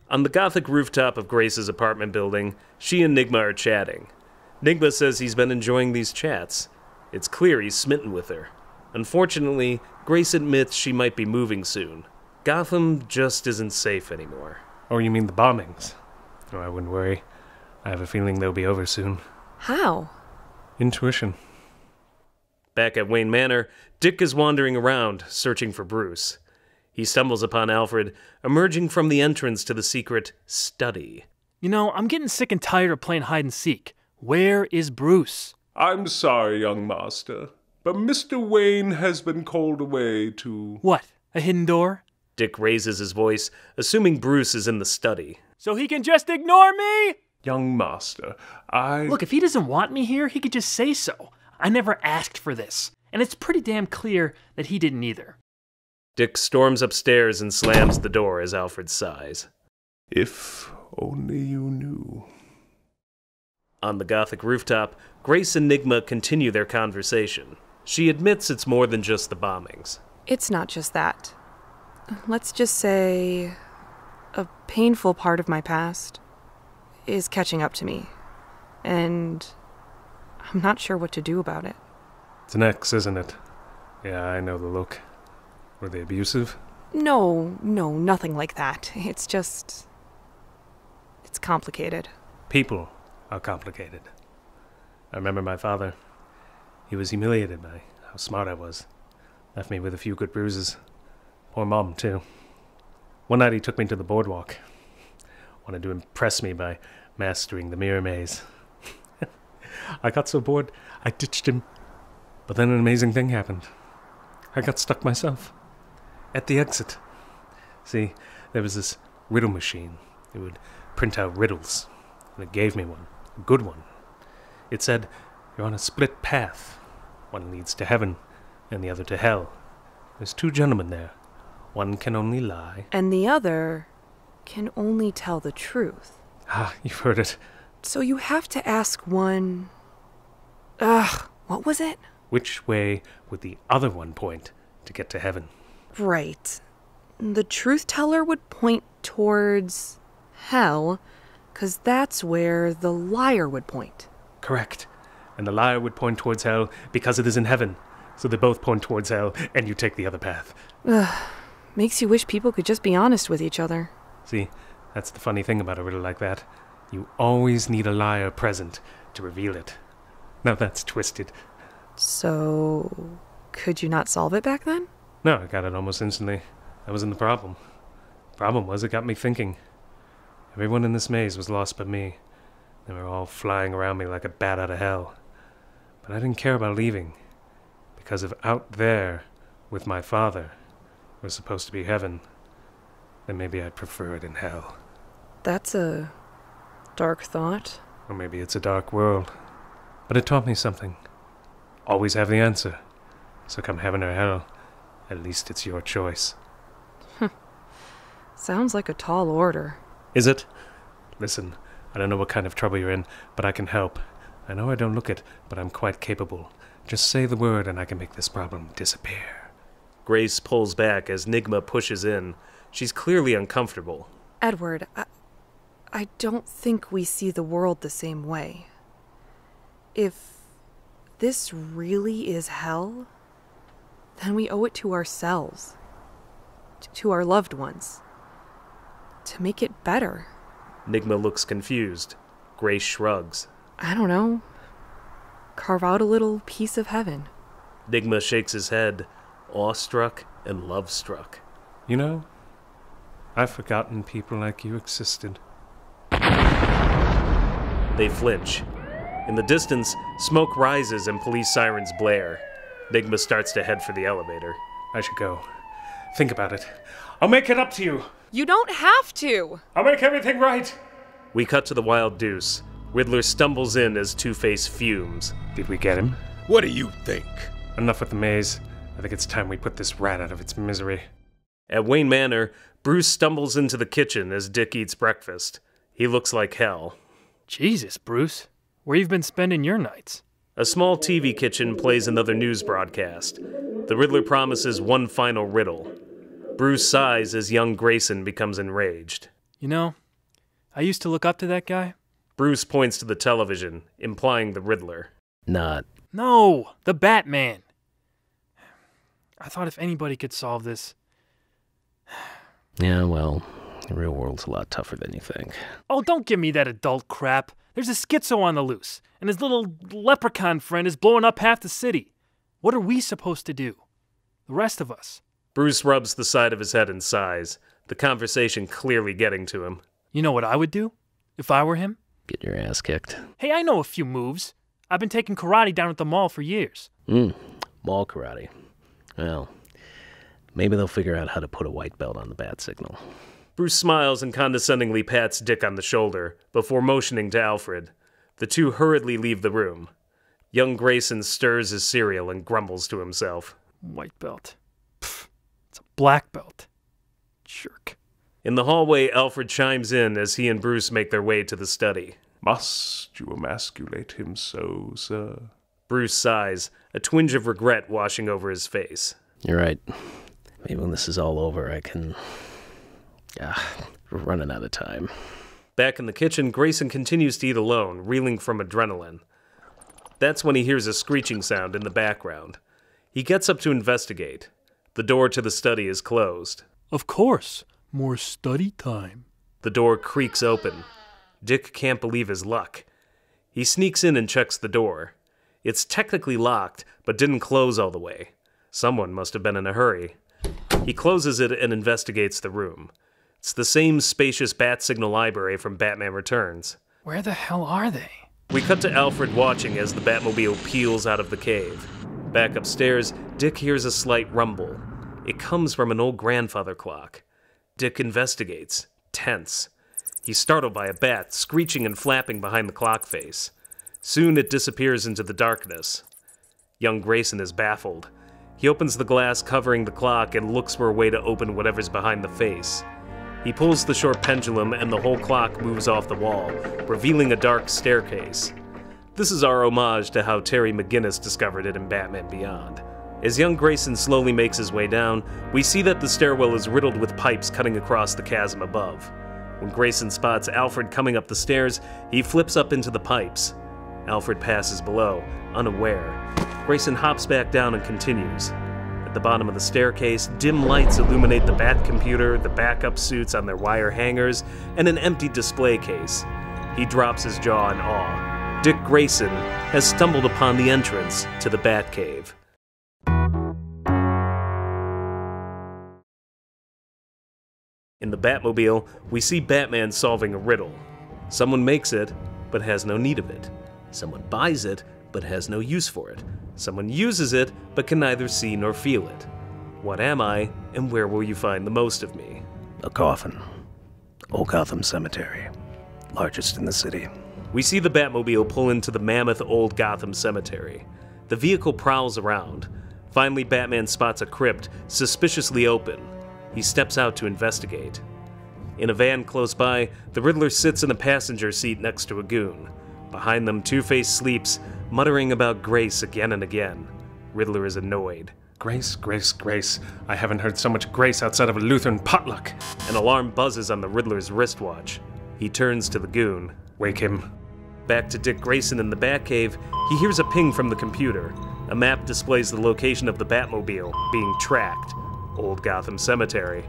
On the Gothic rooftop of Grace's apartment building, she and Nigma are chatting. Nigma says he's been enjoying these chats. It's clear he's smitten with her. Unfortunately, Grace admits she might be moving soon. Gotham just isn't safe anymore. Oh, you mean the bombings? Oh, I wouldn't worry. I have a feeling they'll be over soon. How? Intuition. Back at Wayne Manor, Dick is wandering around, searching for Bruce. He stumbles upon Alfred, emerging from the entrance to the secret study. You know, I'm getting sick and tired of playing hide and seek. Where is Bruce? I'm sorry, young master, but Mr. Wayne has been called away to... What? A hidden door? Dick raises his voice, assuming Bruce is in the study. So he can just ignore me? Young master, Look, if he doesn't want me here, he could just say so. I never asked for this, and it's pretty damn clear that he didn't either. Dick storms upstairs and slams the door as Alfred sighs. If only you knew. On the Gothic rooftop, Grace and Nigma continue their conversation. She admits it's more than just the bombings. It's not just that. Let's just say a painful part of my past is catching up to me, and I'm not sure what to do about it. It's an ex, isn't it? Yeah, I know the look. Were they abusive? No, nothing like that. It's complicated. People are complicated. I remember my father. He was humiliated by how smart I was. Left me with a few good bruises. Poor Mom, too. One night he took me to the boardwalk. Wanted to impress me by mastering the mirror maze. I got so bored, I ditched him. But then an amazing thing happened. I got stuck myself. At the exit. See, there was this riddle machine. It would print out riddles. And it gave me one. A good one. It said, you're on a split path. One leads to heaven, and the other to hell. There's two gentlemen there. One can only lie. And the other can only tell the truth. Ah, you've heard it. So you have to ask one... what was it? Which way would the other one point to get to heaven? Right. The truth teller would point towards hell, 'cause that's where the liar would point. Correct. And the liar would point towards hell because it is in heaven. So they both point towards hell, and you take the other path. Makes you wish people could just be honest with each other. See, that's the funny thing about a riddle like that. You always need a liar present to reveal it. Now that's twisted. So, could you not solve it back then? No, I got it almost instantly. That wasn't the problem. The problem was it got me thinking. Everyone in this maze was lost but me. They were all flying around me like a bat out of hell. But I didn't care about leaving. Because if out there, with my father, was supposed to be heaven, then maybe I'd prefer it in hell. That's a dark thought. Or maybe it's a dark world. But it taught me something. Always have the answer. So come heaven or hell, at least it's your choice. Sounds like a tall order. Is it? Listen, I don't know what kind of trouble you're in, but I can help. I know I don't look it, but I'm quite capable. Just say the word and I can make this problem disappear. Grace pulls back as Nigma pushes in. She's clearly uncomfortable. Edward, I don't think we see the world the same way. If this really is hell, then we owe it to ourselves, to our loved ones, to make it better. Nigma looks confused. Grace shrugs. I don't know. Carve out a little piece of heaven. Nigma shakes his head, awestruck and love-struck. You know, I've forgotten people like you existed. They flinch. In the distance, smoke rises and police sirens blare. Nigma starts to head for the elevator. I should go. Think about it. I'll make it up to you. You don't have to. I'll make everything right. We cut to the Wild Deuce. Riddler stumbles in as Two-Face fumes. Did we get him? What do you think? Enough with the maze. I think it's time we put this rat out of its misery. At Wayne Manor, Bruce stumbles into the kitchen as Dick eats breakfast. He looks like hell. Jesus, Bruce. Where you've been spending your nights? A small TV kitchen plays another news broadcast. The Riddler promises one final riddle. Bruce sighs as young Grayson becomes enraged. You know, I used to look up to that guy. Bruce points to the television, implying the Riddler. Not. No, the Batman. I thought if anybody could solve this. Yeah, well, the real world's a lot tougher than you think. Oh, don't give me that adult crap. There's a schizo on the loose, and his little leprechaun friend is blowing up half the city. What are we supposed to do? The rest of us. Bruce rubs the side of his head and sighs, the conversation clearly getting to him. You know what I would do, if I were him? Get your ass kicked. Hey, I know a few moves. I've been taking karate down at the mall for years. Mall karate. Well, maybe they'll figure out how to put a white belt on the bat signal. Bruce smiles and condescendingly pats Dick on the shoulder, before motioning to Alfred. The two hurriedly leave the room. Young Grayson stirs his cereal and grumbles to himself. White belt. Pfft, it's a black belt. Jerk. In the hallway, Alfred chimes in as he and Bruce make their way to the study. Must you emasculate him so, sir? Bruce sighs, a twinge of regret washing over his face. You're right. Maybe when this is all over, I can... we're running out of time. Back in the kitchen, Grayson continues to eat alone, reeling from adrenaline. That's when he hears a screeching sound in the background. He gets up to investigate. The door to the study is closed. Of course. More study time. The door creaks open. Dick can't believe his luck. He sneaks in and checks the door. It's technically locked, but didn't close all the way. Someone must have been in a hurry. He closes it and investigates the room. It's the same spacious bat signal library from Batman Returns. Where the hell are they? We cut to Alfred watching as the Batmobile peels out of the cave. Back upstairs, Dick hears a slight rumble. It comes from an old grandfather clock. Dick investigates, tense. He's startled by a bat screeching and flapping behind the clock face. Soon it disappears into the darkness. Young Grayson is baffled. He opens the glass covering the clock and looks for a way to open whatever's behind the face. He pulls the short pendulum and the whole clock moves off the wall, revealing a dark staircase. This is our homage to how Terry McGinnis discovered it in Batman Beyond. As young Grayson slowly makes his way down, we see that the stairwell is riddled with pipes cutting across the chasm above. When Grayson spots Alfred coming up the stairs, he flips up into the pipes. Alfred passes below, unaware. Grayson hops back down and continues. At the bottom of the staircase, dim lights illuminate the Bat computer, the backup suits on their wire hangers, and an empty display case. He drops his jaw in awe. Dick Grayson has stumbled upon the entrance to the Batcave. In the Batmobile, we see Batman solving a riddle. Someone makes it, but has no need of it. Someone buys it, but has no use for it. Someone uses it, but can neither see nor feel it. What am I, and where will you find the most of me? A coffin. Old Gotham Cemetery. Largest in the city. We see the Batmobile pull into the mammoth Old Gotham Cemetery. The vehicle prowls around. Finally, Batman spots a crypt, suspiciously open. He steps out to investigate. In a van close by, the Riddler sits in a passenger seat next to a goon. Behind them, Two-Face sleeps, muttering about Grace again and again. Riddler is annoyed. Grace, Grace, Grace. I haven't heard so much grace outside of a Lutheran potluck. An alarm buzzes on the Riddler's wristwatch. He turns to the goon. Wake him. Back to Dick Grayson in the Batcave, he hears a ping from the computer. A map displays the location of the Batmobile, being tracked. Old Gotham Cemetery.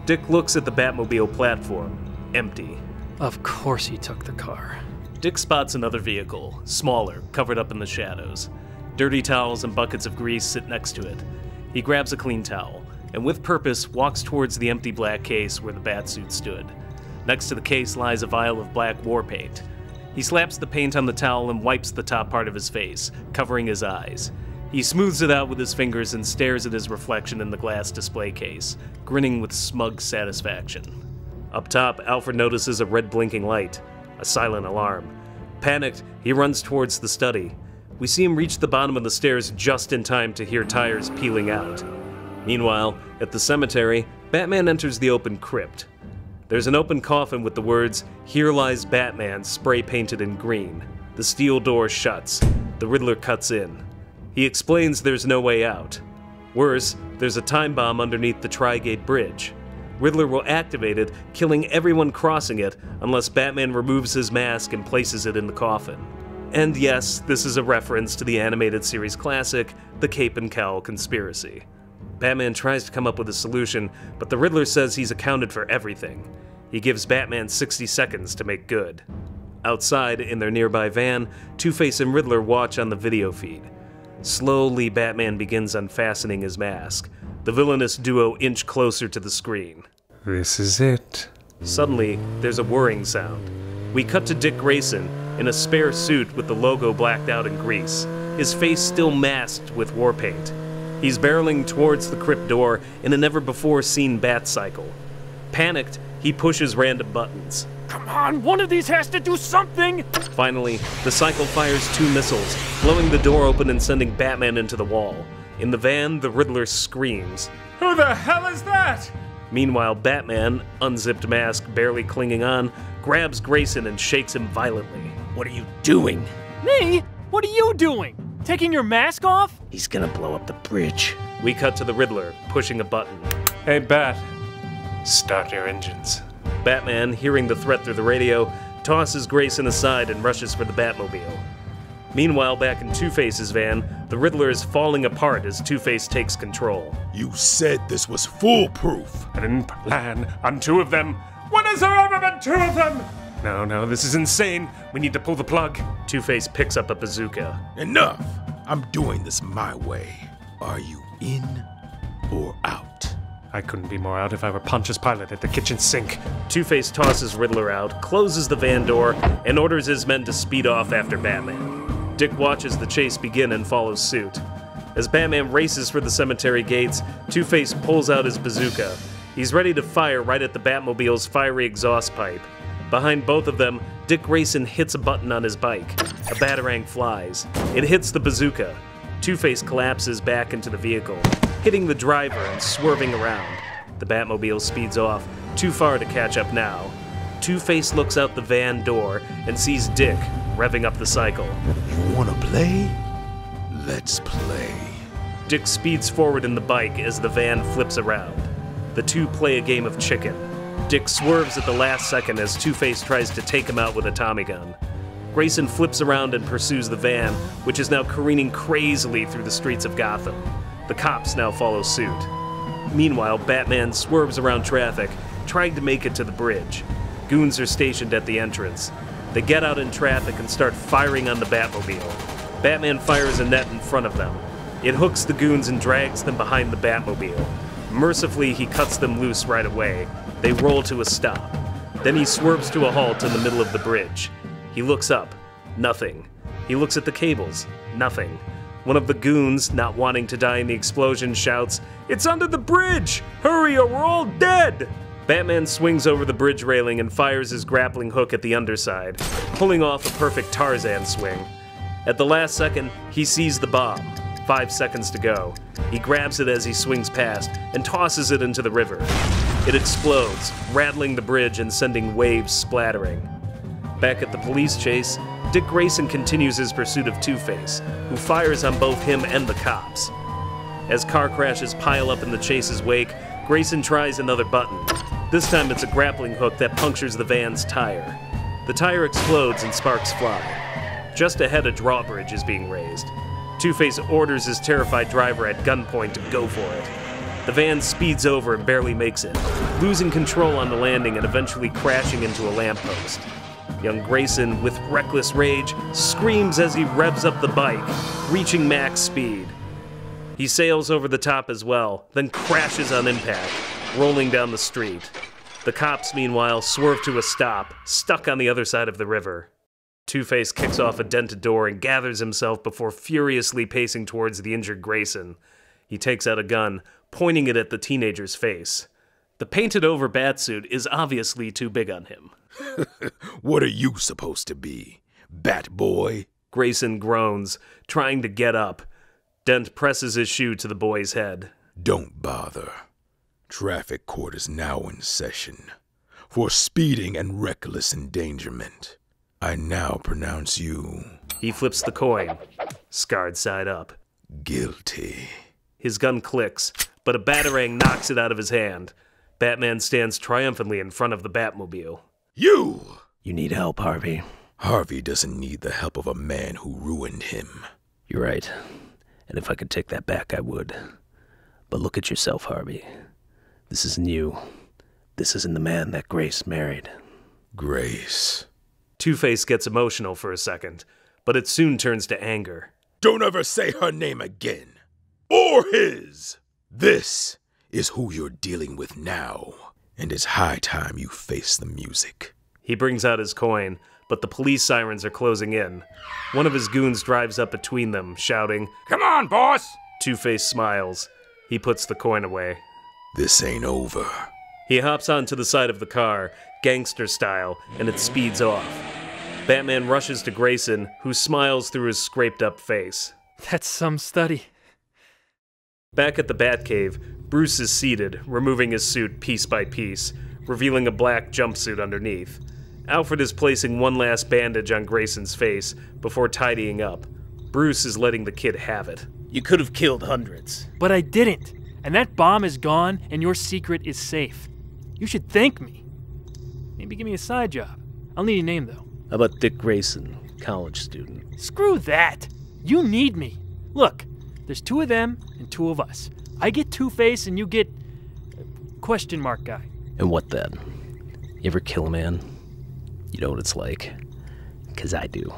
Dick looks at the Batmobile platform. Empty. Of course he took the car. Dick spots another vehicle, smaller, covered up in the shadows. Dirty towels and buckets of grease sit next to it. He grabs a clean towel, and with purpose walks towards the empty black case where the Batsuit stood. Next to the case lies a vial of black war paint. He slaps the paint on the towel and wipes the top part of his face, covering his eyes. He smooths it out with his fingers and stares at his reflection in the glass display case, grinning with smug satisfaction. Up top, Alfred notices a red blinking light, a silent alarm. Panicked, he runs towards the study. We see him reach the bottom of the stairs just in time to hear tires peeling out. Meanwhile, at the cemetery, Batman enters the open crypt. There's an open coffin with the words, "Here lies Batman," spray-painted in green. The steel door shuts. The Riddler cuts in. He explains there's no way out. Worse, there's a time bomb underneath the Tri-Gate Bridge. Riddler will activate it, killing everyone crossing it unless Batman removes his mask and places it in the coffin. And yes, this is a reference to the animated series classic, The Cape and Cowl Conspiracy. Batman tries to come up with a solution, but the Riddler says he's accounted for everything. He gives Batman 60 seconds to make good. Outside, in their nearby van, Two-Face and Riddler watch on the video feed. Slowly, Batman begins unfastening his mask. The villainous duo inch closer to the screen. This is it. Suddenly, there's a whirring sound. We cut to Dick Grayson in a spare suit with the logo blacked out in grease, his face still masked with war paint. He's barreling towards the crypt door in a never-before-seen bat cycle. Panicked, He pushes random buttons. Come on, one of these has to do something! Finally, the cycle fires 2 missiles, blowing the door open and sending Batman into the wall. In the van, the Riddler screams. Who the hell is that? Meanwhile, Batman, unzipped mask barely clinging on, grabs Grayson and shakes him violently. What are you doing? Me? What are you doing? Taking your mask off? He's gonna blow up the bridge. We cut to the Riddler, pushing a button. Hey, Bat. Start your engines. Batman, hearing the threat through the radio, tosses Grayson aside and rushes for the Batmobile. Meanwhile, back in Two-Face's van, the Riddler is falling apart as Two-Face takes control. You said this was foolproof. I didn't plan on 2 of them. When has there ever been 2 of them? No, this is insane. We need to pull the plug. Two-Face picks up a bazooka. Enough! I'm doing this my way. Are you in or out? I couldn't be more out if I were Pontius Pilate at the kitchen sink. Two-Face tosses Riddler out, closes the van door, and orders his men to speed off after Batman. Dick watches the chase begin and follows suit. As Batman races for the cemetery gates, Two-Face pulls out his bazooka. He's ready to fire right at the Batmobile's fiery exhaust pipe. Behind both of them, Dick Grayson hits a button on his bike. A batarang flies. It hits the bazooka. Two-Face collapses back into the vehicle, hitting the driver and swerving around. The Batmobile speeds off, too far to catch up now. Two-Face looks out the van door and sees Dick revving up the cycle. You wanna play? Let's play. Dick speeds forward in the bike as the van flips around. The two play a game of chicken. Dick swerves at the last second as Two-Face tries to take him out with a Tommy gun. Grayson flips around and pursues the van, which is now careening crazily through the streets of Gotham. The cops now follow suit. Meanwhile, Batman swerves around traffic, trying to make it to the bridge. Goons are stationed at the entrance. They get out in traffic and start firing on the Batmobile. Batman fires a net in front of them. It hooks the goons and drags them behind the Batmobile. Mercifully, he cuts them loose right away. They roll to a stop. Then he swerves to a halt in the middle of the bridge. He looks up. Nothing. He looks at the cables. Nothing. One of the goons, not wanting to die in the explosion, shouts, "It's under the bridge! Hurry or we're all dead!" Batman swings over the bridge railing and fires his grappling hook at the underside, pulling off a perfect Tarzan swing. At the last second, he sees the bomb. 5 seconds to go. He grabs it as he swings past and tosses it into the river. It explodes, rattling the bridge and sending waves splattering. Back at the police chase, Dick Grayson continues his pursuit of Two-Face, who fires on both him and the cops. As car crashes pile up in the chase's wake, Grayson tries another button. This time it's a grappling hook that punctures the van's tire. The tire explodes and sparks fly. Just ahead, a drawbridge is being raised. Two-Face orders his terrified driver at gunpoint to go for it. The van speeds over and barely makes it, losing control on the landing and eventually crashing into a lamppost. Young Grayson, with reckless rage, screams as he revs up the bike, reaching max speed. He sails over the top as well, then crashes on impact, rolling down the street. The cops, meanwhile, swerve to a stop, stuck on the other side of the river. Two-Face kicks off a dented door and gathers himself before furiously pacing towards the injured Grayson. He takes out a gun, pointing it at the teenager's face. The painted-over batsuit is obviously too big on him. What are you supposed to be? Bat boy? Grayson groans, trying to get up. Dent presses his shoe to the boy's head. Don't bother. Traffic court is now in session. For speeding and reckless endangerment, I now pronounce you... He flips the coin, scarred side up. Guilty. His gun clicks, but a batarang knocks it out of his hand. Batman stands triumphantly in front of the Batmobile. You! You need help, Harvey. Harvey doesn't need the help of a man who ruined him. You're right. And if I could take that back, I would. But look at yourself, Harvey. This isn't you. This isn't the man that Grace married. Grace. Two-Face gets emotional for a second, but it soon turns to anger. Don't ever say her name again. Or his. This is who you're dealing with now. And it's high time you face the music. He brings out his coin, but the police sirens are closing in. One of his goons drives up between them, shouting, "Come on, boss!" Two-Face smiles. He puts the coin away. This ain't over. He hops onto the side of the car, gangster style, and it speeds off. Batman rushes to Grayson, who smiles through his scraped-up face. That's some study. Back at the Batcave, Bruce is seated, removing his suit piece by piece, revealing a black jumpsuit underneath. Alfred is placing one last bandage on Grayson's face before tidying up. Bruce is letting the kid have it. You could have killed hundreds. But I didn't, and that bomb is gone, and your secret is safe. You should thank me. Maybe give me a side job. I'll need a name, though. How about Dick Grayson, college student? Screw that! You need me. Look, there's 2 of them and 2 of us. I get Two-Face and you get... question mark guy. And what then? You ever kill a man? You know what it's like. 'Cause I do.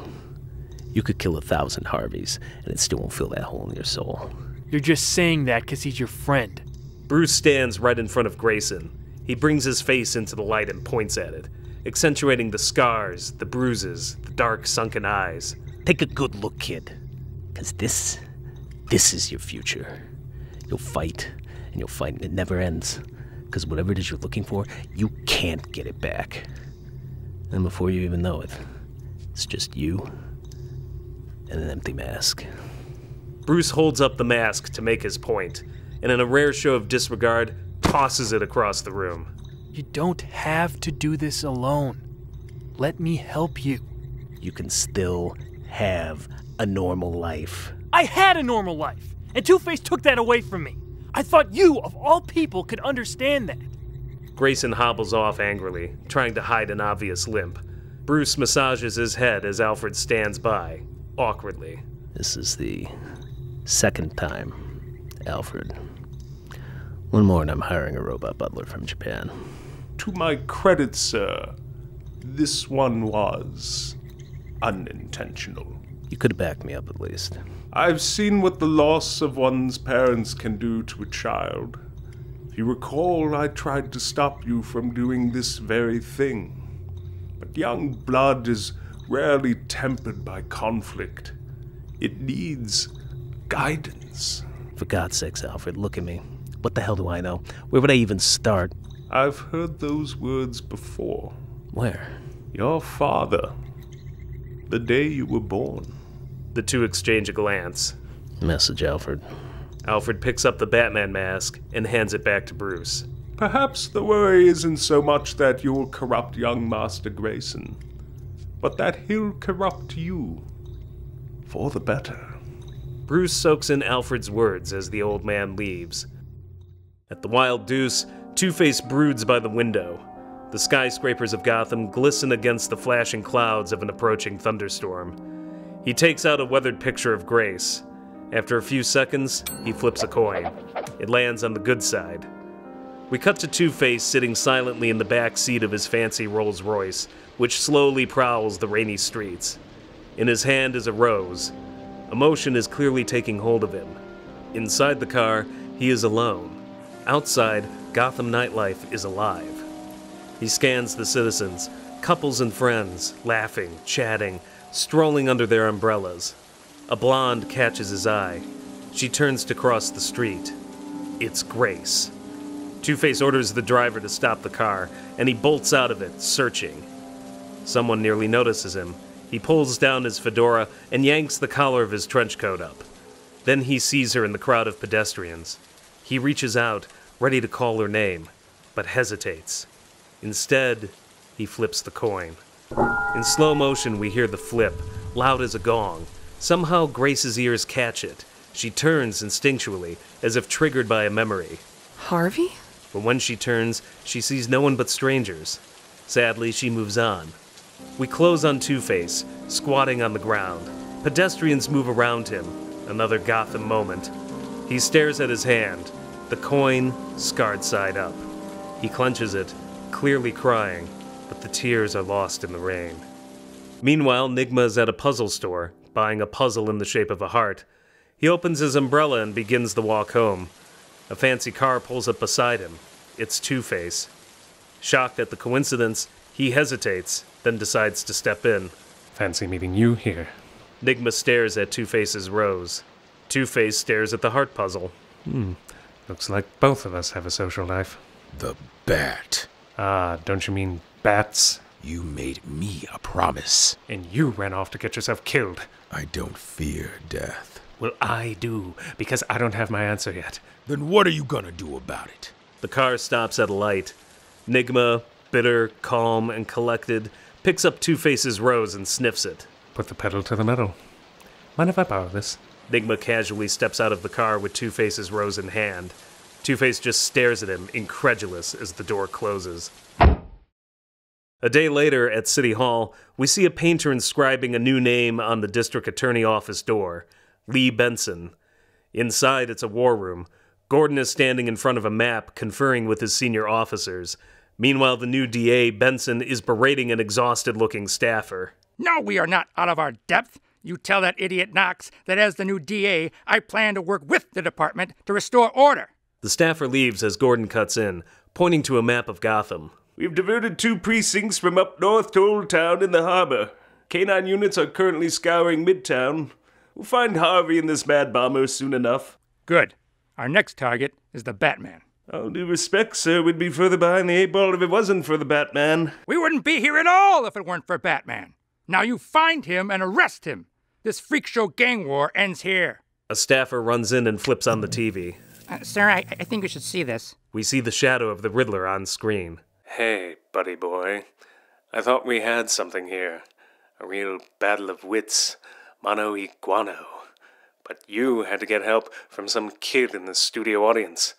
You could kill 1,000 Harveys, and it still won't fill that hole in your soul. You're just saying that because he's your friend. Bruce stands right in front of Grayson. He brings his face into the light and points at it, accentuating the scars, the bruises, the dark, sunken eyes. Take a good look, kid. 'Cause this is your future. You'll fight, and you'll fight, and it never ends. 'Cause whatever it is you're looking for, you can't get it back. And before you even know it, it's just you and an empty mask. Bruce holds up the mask to make his point, and in a rare show of disregard, tosses it across the room. You don't have to do this alone. Let me help you. You can still have a normal life. I had a normal life, and Two-Face took that away from me. I thought you, of all people, could understand that. Grayson hobbles off angrily, trying to hide an obvious limp. Bruce massages his head as Alfred stands by, awkwardly. This is the second time, Alfred. One more and I'm hiring a robot butler from Japan. To my credit, sir, this one was unintentional. You could have backed me up at least. I've seen what the loss of one's parents can do to a child. If you recall, I tried to stop you from doing this very thing. But young blood is rarely tempered by conflict. It needs guidance. For God's sakes, Alfred, look at me. What the hell do I know? Where would I even start? I've heard those words before. Where? Your father. The day you were born. The two exchange a glance. Message, Alfred. Alfred picks up the Batman mask and hands it back to Bruce. Perhaps the worry isn't so much that you'll corrupt young Master Grayson, but that he'll corrupt you. For the better. Bruce soaks in Alfred's words as the old man leaves. At the Wild Deuce, Two-Face broods by the window. The skyscrapers of Gotham glisten against the flashing clouds of an approaching thunderstorm. He takes out a weathered picture of Grace. After a few seconds, he flips a coin. It lands on the good side. We cut to Two-Face sitting silently in the back seat of his fancy Rolls-Royce, which slowly prowls the rainy streets. In his hand is a rose. Emotion is clearly taking hold of him. Inside the car, he is alone. Outside, Gotham nightlife is alive. He scans the citizens, couples and friends, laughing, chatting, strolling under their umbrellas. A blonde catches his eye. She turns to cross the street. It's Grace. Two-Face orders the driver to stop the car, and he bolts out of it, searching. Someone nearly notices him. He pulls down his fedora and yanks the collar of his trench coat up. Then he sees her in the crowd of pedestrians. He reaches out, ready to call her name, but hesitates. Instead, he flips the coin. In slow motion, we hear the flip, loud as a gong. Somehow, Grace's ears catch it. She turns instinctually, as if triggered by a memory. Harvey? But when she turns, she sees no one but strangers. Sadly, she moves on. We close on Two-Face, squatting on the ground. Pedestrians move around him. Another Gotham moment. He stares at his hand, the coin scarred side up. He clenches it, clearly crying, but the tears are lost in the rain. Meanwhile, Nigma is at a puzzle store, buying a puzzle in the shape of a heart. He opens his umbrella and begins the walk home. A fancy car pulls up beside him. It's Two-Face. Shocked at the coincidence, he hesitates, then decides to step in. Fancy meeting you here. Nigma stares at Two-Face's rose. Two-Face stares at the heart puzzle. Looks like both of us have a social life. The Bat. Ah, don't you mean bats? You made me a promise. And you ran off to get yourself killed. I don't fear death. Well, I do, because I don't have my answer yet. Then what are you gonna do about it? The car stops at a light. Nigma, bitter, calm, and collected, picks up Two-Face's rose and sniffs it. Put the pedal to the metal. Mind if I borrow this? Nigma casually steps out of the car with Two-Face's rose in hand. Two-Face just stares at him, incredulous, as the door closes. A day later, at City Hall, we see a painter inscribing a new name on the district attorney office door. Lee Benson. Inside, it's a war room. Gordon is standing in front of a map, conferring with his senior officers. Meanwhile, the new DA, Benson, is berating an exhausted-looking staffer. No, we are not out of our depth. You tell that idiot Knox that as the new DA, I plan to work with the department to restore order. The staffer leaves as Gordon cuts in, pointing to a map of Gotham. We've diverted 2 precincts from up north to Old Town in the harbor. K-9 units are currently scouring Midtown. We'll find Harvey and this mad bomber soon enough. Good. Our next target is the Batman. All due respect, sir, we'd be further behind the 8 ball if it wasn't for the Batman. We wouldn't be here at all if it weren't for Batman. Now you find him and arrest him. This freak show gang war ends here. A staffer runs in and flips on the TV. Sir, I think you should see this. We see the shadow of the Riddler on screen. Hey, buddy boy. I thought we had something here. A real battle of wits. Mano y guano. But you had to get help from some kid in the studio audience.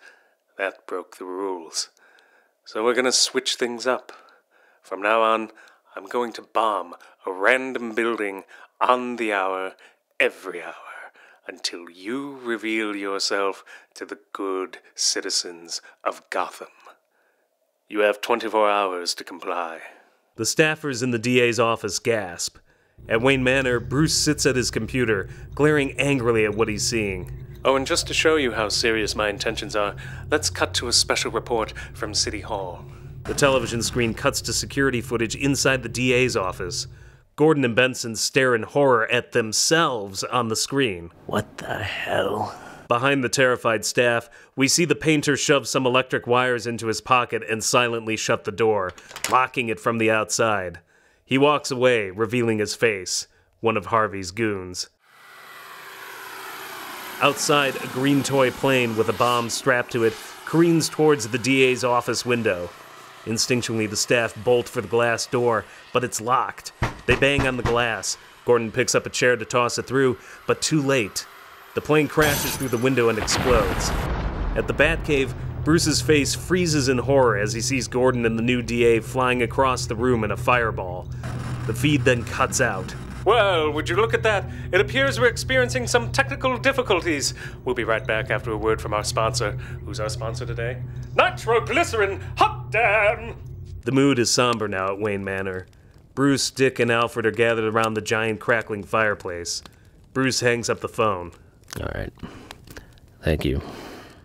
That broke the rules. So we're gonna switch things up. From now on, I'm going to bomb a random building on the hour, every hour, until you reveal yourself to the good citizens of Gotham. You have 24 hours to comply. The staffers in the DA's office gasp. At Wayne Manor, Bruce sits at his computer, glaring angrily at what he's seeing. Oh, and just to show you how serious my intentions are, let's cut to a special report from City Hall. The television screen cuts to security footage inside the DA's office. Gordon and Benson stare in horror at themselves on the screen. What the hell? Behind the terrified staff, we see the painter shove some electric wires into his pocket and silently shut the door, locking it from the outside. He walks away, revealing his face, one of Harvey's goons. Outside, a green toy plane with a bomb strapped to it careens towards the DA's office window. Instinctually, the staff bolt for the glass door, but it's locked. They bang on the glass. Gordon picks up a chair to toss it through, but too late. The plane crashes through the window and explodes. At the Batcave, Bruce's face freezes in horror as he sees Gordon and the new DA flying across the room in a fireball. The feed then cuts out. Well, would you look at that? It appears we're experiencing some technical difficulties. We'll be right back after a word from our sponsor. Who's our sponsor today? Nitroglycerin Hot Damn! The mood is somber now at Wayne Manor. Bruce, Dick, and Alfred are gathered around the giant crackling fireplace. Bruce hangs up the phone. All right. Thank you.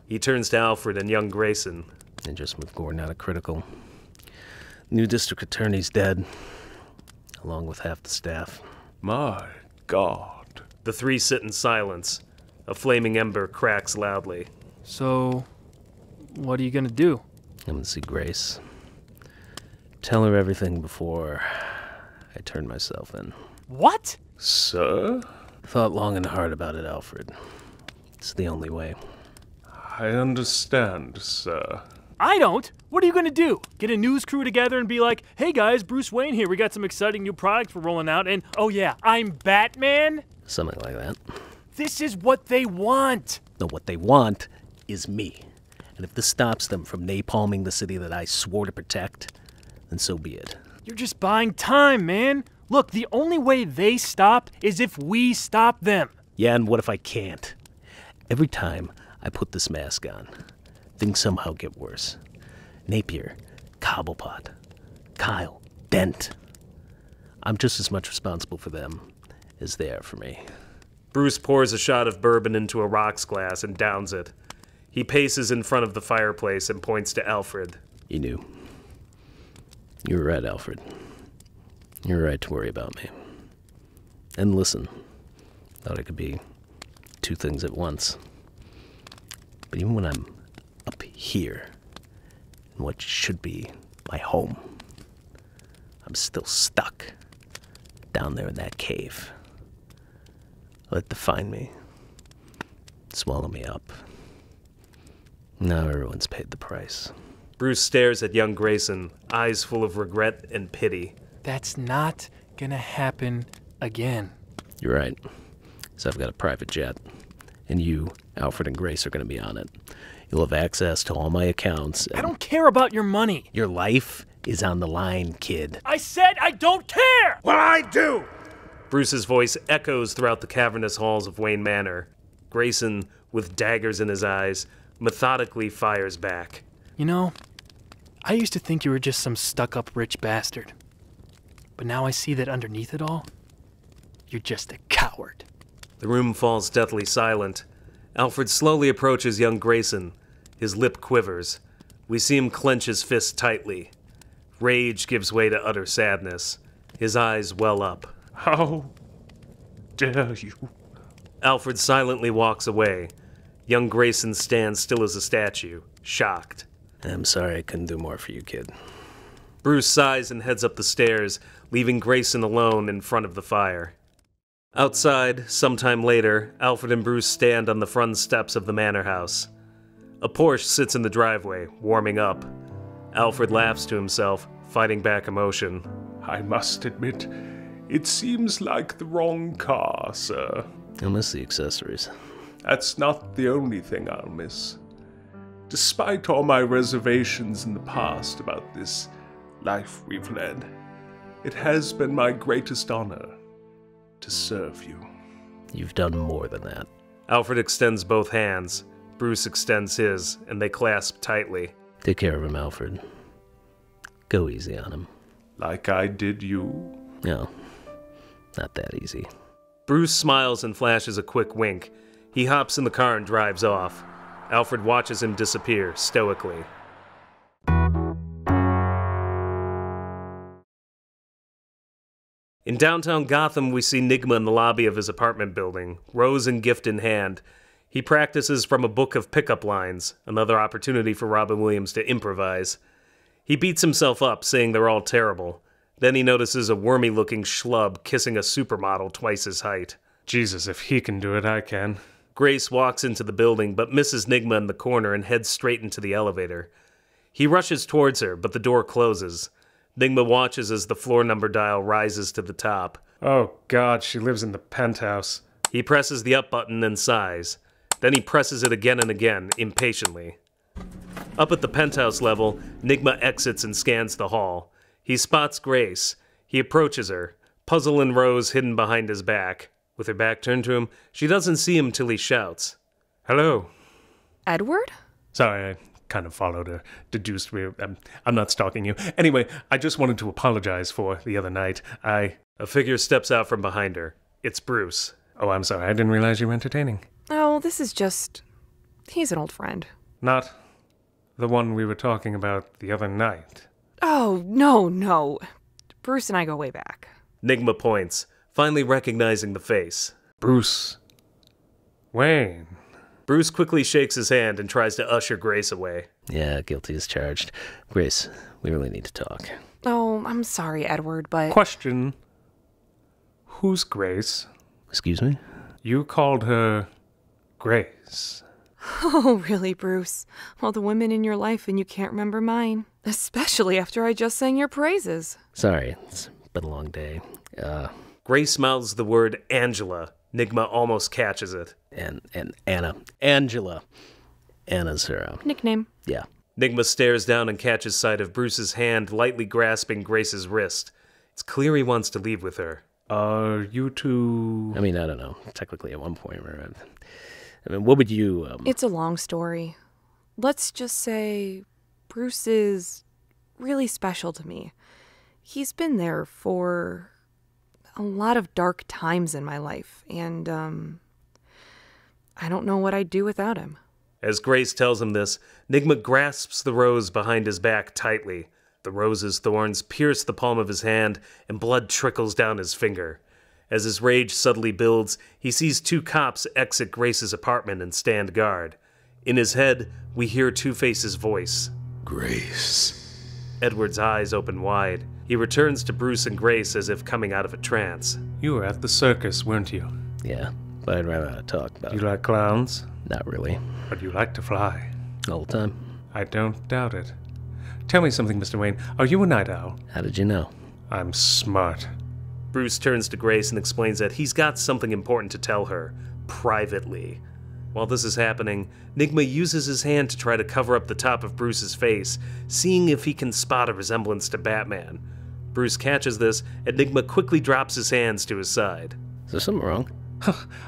He turns to Alfred and young Grayson. And just moved Gordon out of critical. New district attorney's dead, along with half the staff. My God. The 3 sit in silence. A flaming ember cracks loudly. So, what are you gonna do? I'm gonna see Grace. Tell her everything before I turn myself in. What? Sir? Thought long and hard about it, Alfred. It's the only way. I understand, sir. I don't. What are you gonna do? Get a news crew together and be like, hey guys, Bruce Wayne here, we got some exciting new products we're rolling out, and oh yeah, I'm Batman? Something like that. This is what they want. No, what they want is me. And if this stops them from napalming the city that I swore to protect, then so be it. You're just buying time, man. Look, the only way they stop is if we stop them. Yeah, and what if I can't? Every time I put this mask on, things somehow get worse. Napier, Cobblepot, Kyle, Dent. I'm just as much responsible for them as they are for me. Bruce pours a shot of bourbon into a rocks glass and downs it. He paces in front of the fireplace and points to Alfred. You knew. You were right, Alfred. You're right to worry about me. And listen, thought I could be 2 things at once. But even when I'm up here, in what should be my home. I'm still stuck down there in that cave. Let it define me. Swallow me up. Now everyone's paid the price. Bruce stares at young Grayson, eyes full of regret and pity. That's not gonna happen again. You're right. So I've got a private jet. And you, Alfred, and Grace are going to be on it. You'll have access to all my accounts. I don't care about your money. Your life is on the line, kid. I said I don't care! Well, I do! Bruce's voice echoes throughout the cavernous halls of Wayne Manor. Grayson, with daggers in his eyes, methodically fires back. You know, I used to think you were just some stuck-up rich bastard. But now I see that underneath it all, you're just a coward. The room falls deathly silent. Alfred slowly approaches young Grayson. His lip quivers. We see him clench his fist tightly. Rage gives way to utter sadness. His eyes well up. How dare you? Alfred silently walks away. Young Grayson stands still as a statue, shocked. I'm sorry I couldn't do more for you, kid. Bruce sighs and heads up the stairs, leaving Grayson alone in front of the fire. Outside, sometime later, Alfred and Bruce stand on the front steps of the manor house. A Porsche sits in the driveway, warming up. Alfred laughs to himself, fighting back emotion. I must admit, it seems like the wrong car, sir. I'll miss the accessories. That's not the only thing I'll miss. Despite all my reservations in the past about this life we've led, it has been my greatest honor to serve you. You've done more than that. Alfred extends both hands. Bruce extends his, and they clasp tightly. Take care of him, Alfred. Go easy on him. Like I did you? No, not that easy. Bruce smiles and flashes a quick wink. He hops in the car and drives off. Alfred watches him disappear, stoically. In downtown Gotham, we see Nigma in the lobby of his apartment building, rose and gift in hand. He practices from a book of pickup lines, another opportunity for Robin Williams to improvise. He beats himself up, saying they're all terrible. Then he notices a wormy-looking schlub kissing a supermodel twice his height. Jesus, if he can do it, I can. Grace walks into the building, but misses Nigma in the corner and heads straight into the elevator. He rushes towards her, but the door closes. Nigma watches as the floor number dial rises to the top. Oh God, she lives in the penthouse. He presses the up button and sighs. Then he presses it again and again, impatiently. Up at the penthouse level, Nigma exits and scans the hall. He spots Grace. He approaches her, puzzle and Rose hidden behind his back. With her back turned to him, she doesn't see him till he shouts. Hello. Edward? Sorry, I kind of followed or deduced. I'm not stalking you. Anyway, I just wanted to apologize for the other night. A figure steps out from behind her. It's Bruce. Oh, I'm sorry. I didn't realize you were entertaining. Oh, this is just... He's an old friend. Not the one we were talking about the other night. Oh, no. Bruce and I go way back. Nigma points, finally recognizing the face. Bruce Wayne. Bruce quickly shakes his hand and tries to usher Grace away. Yeah, guilty as charged. Grace, we really need to talk. Oh, I'm sorry, Edward, but... Question. Who's Grace? Excuse me? You called her Grace. Oh, really, Bruce? All the women in your life and you can't remember mine. Especially after I just sang your praises. Sorry, it's been a long day. Grace mouths the word Angela. Nigma almost catches it. And Anna. Angela. Anna's her... nickname. Yeah. Nigma stares down and catches sight of Bruce's hand lightly grasping Grace's wrist. It's clear he wants to leave with her. Are you two... I mean, I don't know. Technically, at one point, what would you... It's a long story. Let's just say Bruce is really special to me. He's been there for a lot of dark times in my life, and I don't know what I'd do without him. As Grace tells him this, Nigma grasps the rose behind his back tightly. The rose's thorns pierce the palm of his hand, and blood trickles down his finger. As his rage subtly builds, he sees two cops exit Grace's apartment and stand guard. In his head, we hear Two-Face's voice. Grace. Edward's eyes open wide. He returns to Bruce and Grace as if coming out of a trance. You were at the circus, weren't you? Yeah, but I'd rather not talk about Do it. you like clowns? Not really. But you like to fly. All the time. I don't doubt it. Tell me something, Mr. Wayne. Are you a night owl? How did you know? I'm smart. Bruce turns to Grace and explains that he's got something important to tell her, privately. While this is happening, Nigma uses his hand to try to cover up the top of Bruce's face, seeing if he can spot a resemblance to Batman. Bruce catches this, and Nigma quickly drops his hands to his side. Is there something wrong?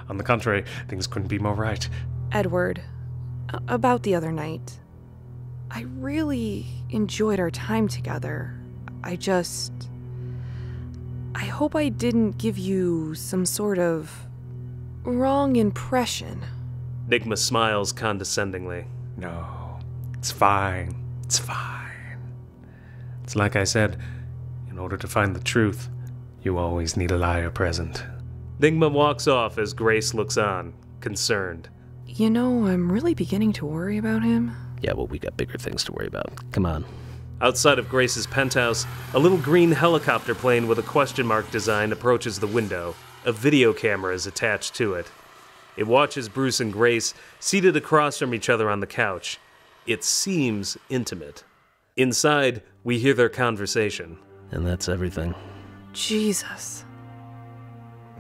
On the contrary, things couldn't be more right. Edward, about the other night. I really enjoyed our time together. I hope I didn't give you some sort of wrong impression. Nigma smiles condescendingly. No, it's fine. It's fine. It's like I said, in order to find the truth, you always need a liar present. Nigma walks off as Grace looks on, concerned. You know, I'm really beginning to worry about him. Yeah, well, we got bigger things to worry about. Come on. Outside of Grace's penthouse, a little green helicopter plane with a question mark design approaches the window. A video camera is attached to it. It watches Bruce and Grace seated across from each other on the couch. It seems intimate. Inside, we hear their conversation. And that's everything. Jesus.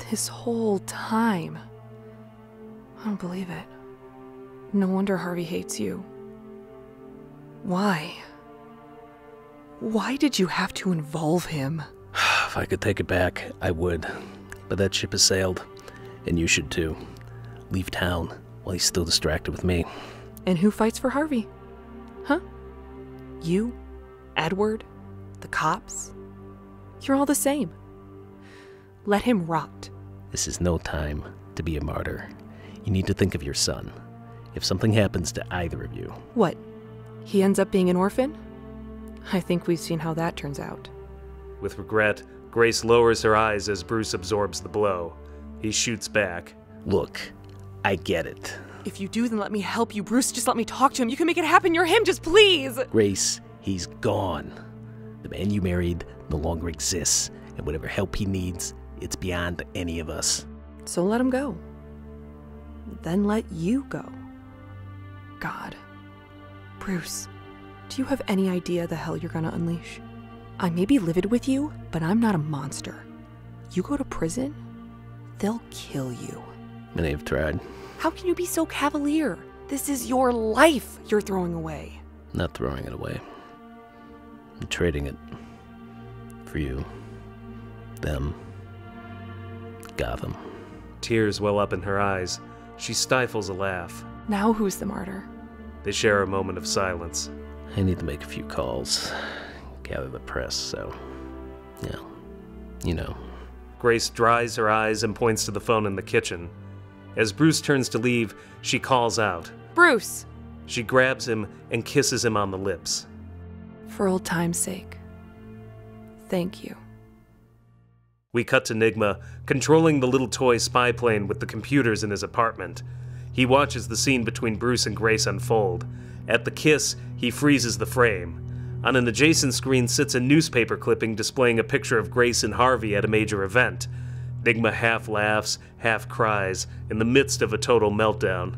This whole time. I don't believe it. No wonder Harvey hates you. Why? Why did you have to involve him? If I could take it back, I would. But that ship has sailed. And you should too. Leave town while he's still distracted with me. And who fights for Harvey? Huh? You? Edward? The cops? You're all the same. Let him rot. This is no time to be a martyr. You need to think of your son. If something happens to either of you... What? He ends up being an orphan? I think we've seen how that turns out. With regret, Grace lowers her eyes as Bruce absorbs the blow. He shoots back. Look, I get it. If you do, then let me help you, Bruce. Just let me talk to him. You can make it happen. You're him. Just please. Grace, he's gone. The man you married no longer exists, and whatever help he needs, it's beyond any of us. So let him go. Then let you go. God. Bruce, do you have any idea the hell you're gonna unleash? I may be livid with you, but I'm not a monster. You go to prison, they'll kill you. Many have tried. How can you be so cavalier? This is your life you're throwing away. Not throwing it away. I'm trading it. For you. Them. Gotham. Tears well up in her eyes. She stifles a laugh. Now who's the martyr? They share a moment of silence. I need to make a few calls. Gather the press, so... Yeah. You know. Grace dries her eyes and points to the phone in the kitchen. As Bruce turns to leave, she calls out. Bruce! She grabs him and kisses him on the lips. For old time's sake. Thank you. We cut to Nigma, controlling the little toy spy plane with the computers in his apartment. He watches the scene between Bruce and Grace unfold. At the kiss, he freezes the frame. On an adjacent screen sits a newspaper clipping displaying a picture of Grace and Harvey at a major event. Nigma half laughs, half cries, in the midst of a total meltdown.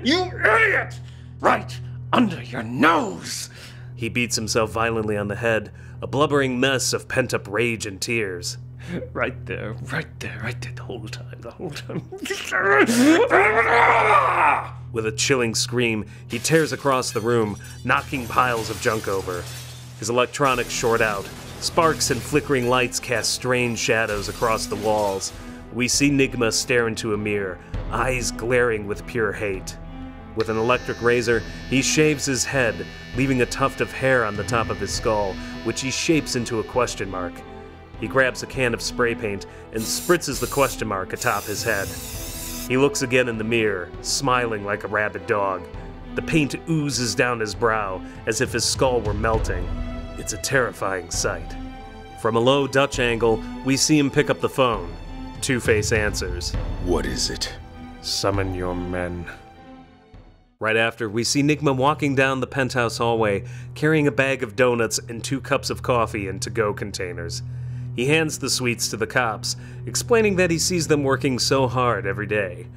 You idiot! Right under your nose! He beats himself violently on the head, a blubbering mess of pent-up rage and tears. Right there, the whole time. With a chilling scream, he tears across the room, knocking piles of junk over. His electronics short out. Sparks and flickering lights cast strange shadows across the walls. We see Nigma stare into a mirror, eyes glaring with pure hate. With an electric razor, he shaves his head, leaving a tuft of hair on the top of his skull, which he shapes into a question mark. He grabs a can of spray paint and spritzes the question mark atop his head. He looks again in the mirror, smiling like a rabid dog. The paint oozes down his brow as if his skull were melting. It's a terrifying sight. From a low Dutch angle, we see him pick up the phone. Two-Face answers. What is it? Summon your men. Right after, we see Nigma walking down the penthouse hallway, carrying a bag of donuts and 2 cups of coffee in to-go containers. He hands the sweets to the cops, explaining that he sees them working so hard every day.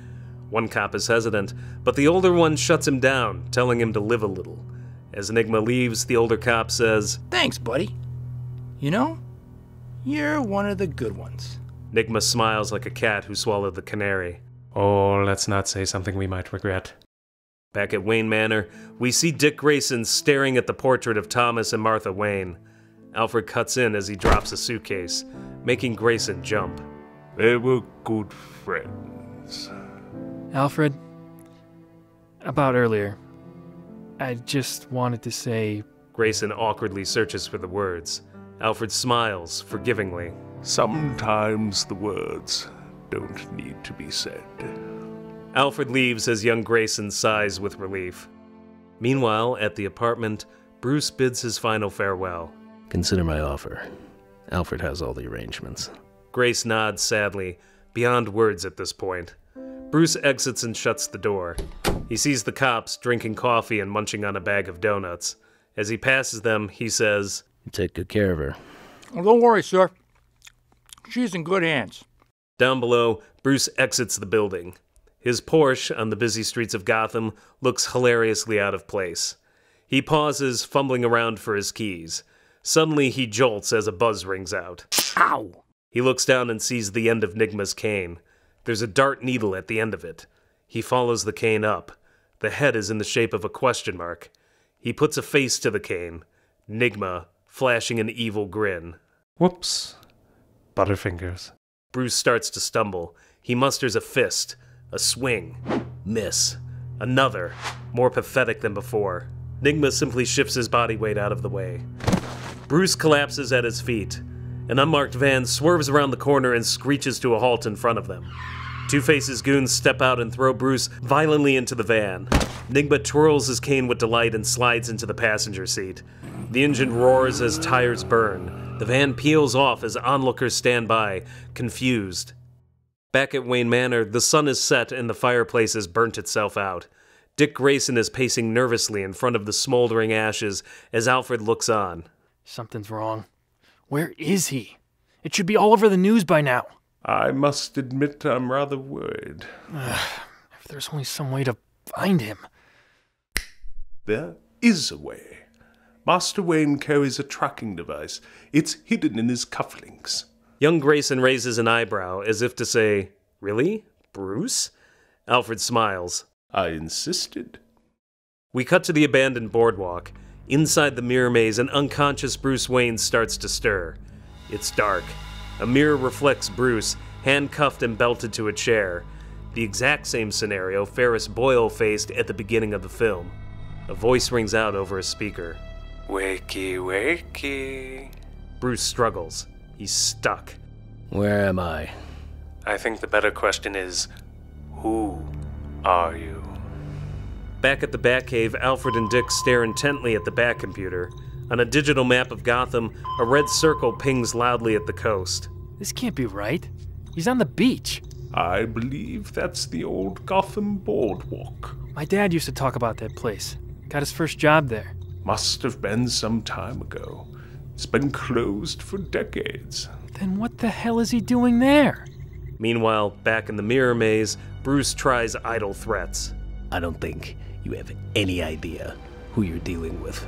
One cop is hesitant, but the older one shuts him down, telling him to live a little. As Nigma leaves, the older cop says, "Thanks, buddy. You know, you're one of the good ones." Nigma smiles like a cat who swallowed the canary. Oh, let's not say something we might regret. Back at Wayne Manor, we see Dick Grayson staring at the portrait of Thomas and Martha Wayne. Alfred cuts in as he drops a suitcase, making Grayson jump. They were good friends. Alfred, about earlier, I just wanted to say... Grayson awkwardly searches for the words. Alfred smiles forgivingly. Sometimes the words don't need to be said. Alfred leaves as young Grayson sighs with relief. Meanwhile, at the apartment, Bruce bids his final farewell. Consider my offer. Alfred has all the arrangements. Grace nods sadly, beyond words at this point. Bruce exits and shuts the door. He sees the cops drinking coffee and munching on a bag of donuts. As he passes them, he says, "Take good care of her." Well, don't worry, sir. She's in good hands. Down below, Bruce exits the building. His Porsche on the busy streets of Gotham looks hilariously out of place. He pauses, fumbling around for his keys. Suddenly, he jolts as a buzz rings out. Ow! He looks down and sees the end of Nigma's cane. There's a dart needle at the end of it. He follows the cane up. The head is in the shape of a question mark. He puts a face to the cane. Nigma, flashing an evil grin. Whoops. Butterfingers. Bruce starts to stumble. He musters a fist. A swing. Miss. Another. More pathetic than before. Nigma simply shifts his body weight out of the way. Bruce collapses at his feet. An unmarked van swerves around the corner and screeches to a halt in front of them. Two-Face's goons step out and throw Bruce violently into the van. Nigma twirls his cane with delight and slides into the passenger seat. The engine roars as tires burn. The van peels off as onlookers stand by, confused. Back at Wayne Manor, the sun is set and the fireplace has burnt itself out. Dick Grayson is pacing nervously in front of the smoldering ashes as Alfred looks on. Something's wrong. Where is he? It should be all over the news by now. I must admit I'm rather worried. If there's only some way to find him. There is a way. Master Wayne carries a tracking device. It's hidden in his cufflinks. Young Grayson raises an eyebrow as if to say, "Really? Bruce?" Alfred smiles. I insisted. We cut to the abandoned boardwalk. Inside the mirror maze, an unconscious Bruce Wayne starts to stir. It's dark. A mirror reflects Bruce, handcuffed and belted to a chair. The exact same scenario Ferris Boyle faced at the beginning of the film. A voice rings out over a speaker. Wakey, wakey. Bruce struggles. He's stuck. Where am I? I think the better question is, who are you? Back at the Batcave, Alfred and Dick stare intently at the Bat computer. On a digital map of Gotham, a red circle pings loudly at the coast. This can't be right. He's on the beach. I believe that's the old Gotham boardwalk. My dad used to talk about that place. Got his first job there. Must have been some time ago. It's been closed for decades. Then what the hell is he doing there? Meanwhile, back in the mirror maze, Bruce tries idle threats. I don't think you have any idea who you're dealing with.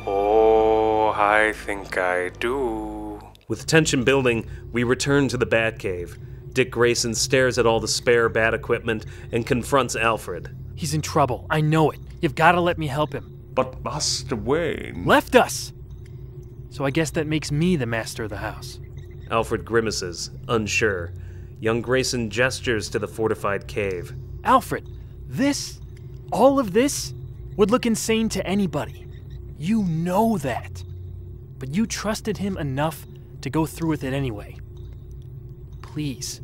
Oh, I think I do. With tension building, we return to the Batcave. Dick Grayson stares at all the spare Bat equipment and confronts Alfred. He's in trouble. I know it. You've got to let me help him. But Master Wayne... Left us! So I guess that makes me the master of the house. Alfred grimaces, unsure. Young Grayson gestures to the fortified cave. Alfred, all of this, would look insane to anybody. You know that. But you trusted him enough to go through with it anyway. Please.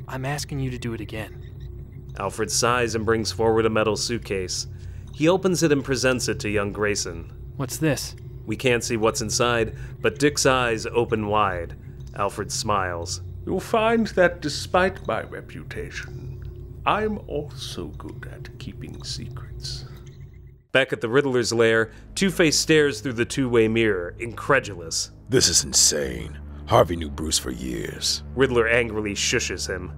I'm asking you to do it again. Alfred sighs and brings forward a metal suitcase. He opens it and presents it to young Grayson. What's this? We can't see what's inside, but Dick's eyes open wide. Alfred smiles. You'll find that despite my reputation, I'm also good at keeping secrets. Back at the Riddler's lair, Two-Face stares through the two-way mirror, incredulous. This is insane. Harvey knew Bruce for years. Riddler angrily shushes him.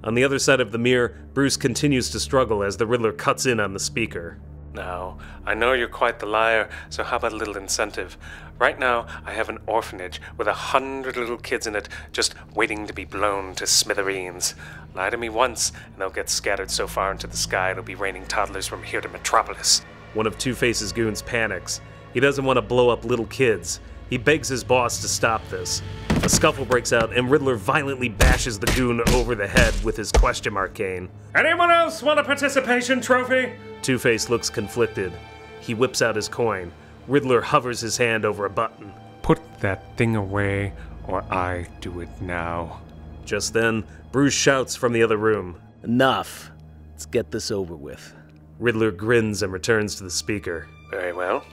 On the other side of the mirror, Bruce continues to struggle as the Riddler cuts in on the speaker. Now, I know you're quite the liar, so how about a little incentive? Right now, I have an orphanage with 100 little kids in it, just waiting to be blown to smithereens. Lie to me once, and they'll get scattered so far into the sky it'll be raining toddlers from here to Metropolis. One of Two-Face's goons panics. He doesn't want to blow up little kids. He begs his boss to stop this. A scuffle breaks out, and Riddler violently bashes the goon over the head with his question mark cane. Anyone else want a participation trophy? Two-Face looks conflicted. He whips out his coin. Riddler hovers his hand over a button. Put that thing away, or I do it now. Just then, Bruce shouts from the other room. Enough. Let's get this over with. Riddler grins and returns to the speaker. Very well.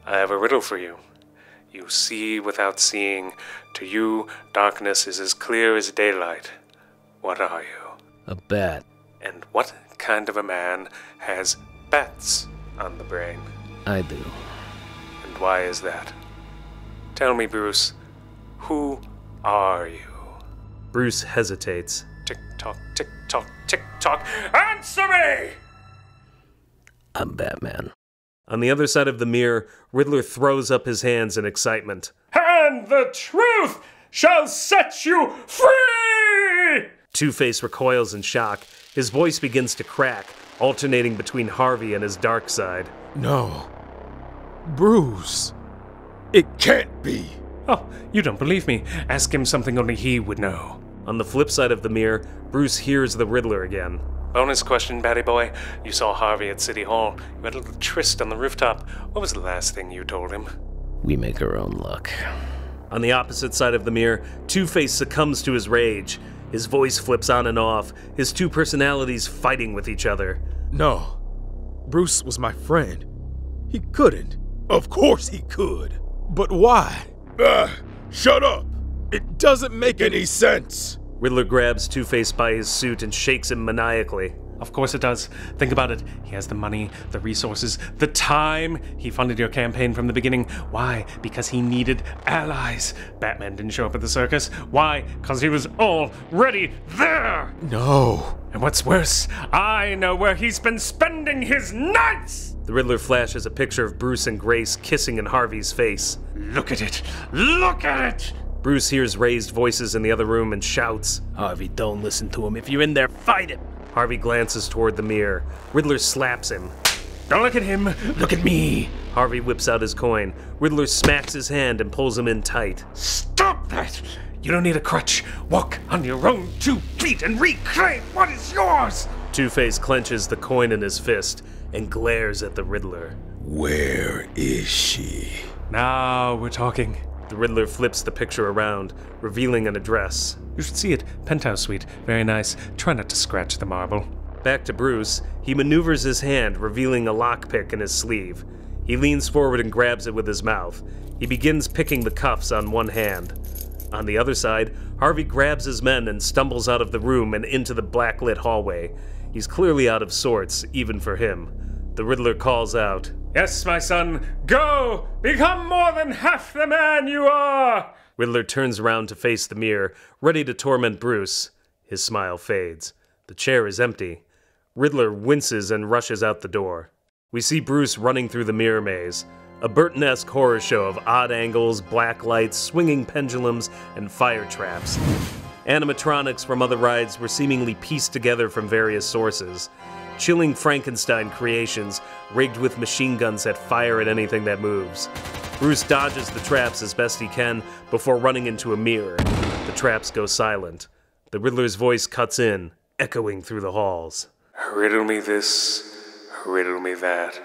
I have a riddle for you. You see without seeing. To you, darkness is as clear as daylight. What are you? A bat. And what kind of a man has bats on the brain? I do. And why is that? Tell me, Bruce, who are you? Bruce hesitates. Tick-tock, tick-tock, tick-tock. Answer me! I'm Batman. On the other side of the mirror, Riddler throws up his hands in excitement. And the truth shall set you free! Two-Face recoils in shock. His voice begins to crack, alternating between Harvey and his dark side. No. Bruce. It can't be. Oh, you don't believe me. Ask him something only he would know. On the flip side of the mirror, Bruce hears the Riddler again. Bonus question, Batty Boy. You saw Harvey at City Hall. You had a little tryst on the rooftop. What was the last thing you told him? We make our own luck. On the opposite side of the mirror, Two-Face succumbs to his rage. His voice flips on and off, his two personalities fighting with each other. No. Bruce was my friend. He couldn't. Of course he could. But why? Shut up! It doesn't make any sense! Riddler grabs Two-Face by his suit and shakes him maniacally. Of course it does. Think about it. He has the money, the resources, the time. He funded your campaign from the beginning. Why? Because he needed allies. Batman didn't show up at the circus. Why? Because he was already there. No. And what's worse, I know where he's been spending his nights. The Riddler flashes a picture of Bruce and Grace kissing in Harvey's face. Look at it. Look at it. Bruce hears raised voices in the other room and shouts. Harvey, don't listen to him. If you're in there, fight him. Harvey glances toward the mirror. Riddler slaps him. Don't look at him. Look at me. Harvey whips out his coin. Riddler smacks his hand and pulls him in tight. Stop that. You don't need a crutch. Walk on your own 2 feet and reclaim what is yours. Two-Face clenches the coin in his fist and glares at the Riddler. Where is she? Now we're talking. The Riddler flips the picture around, revealing an address. You should see it. Penthouse suite. Very nice. Try not to scratch the marble. Back to Bruce, he maneuvers his hand, revealing a lockpick in his sleeve. He leans forward and grabs it with his mouth. He begins picking the cuffs on one hand. On the other side, Harvey grabs his men and stumbles out of the room and into the blacklit hallway. He's clearly out of sorts, even for him. The Riddler calls out, Yes, my son, go! Become more than half the man you are! Riddler turns around to face the mirror, ready to torment Bruce. His smile fades. The chair is empty. Riddler winces and rushes out the door. We see Bruce running through the mirror maze, a Burton-esque horror show of odd angles, black lights, swinging pendulums, and fire traps. Animatronics from other rides were seemingly pieced together from various sources. Chilling Frankenstein creations, rigged with machine guns that fire at anything that moves. Bruce dodges the traps as best he can before running into a mirror. The traps go silent. The Riddler's voice cuts in, echoing through the halls. Riddle me this, riddle me that.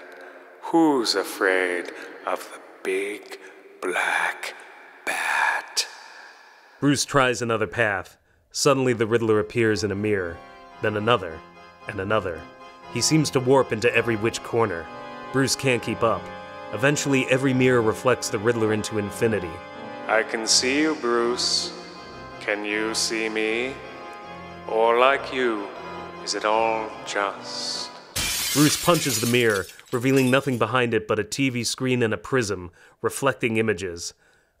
Who's afraid of the big black bat? Bruce tries another path. Suddenly the Riddler appears in a mirror, then another, and another. He seems to warp into every which corner. Bruce can't keep up. Eventually, every mirror reflects the Riddler into infinity. I can see you, Bruce. Can you see me? Or like you, Is it all just... Bruce punches the mirror, revealing nothing behind it but a TV screen and a prism, reflecting images.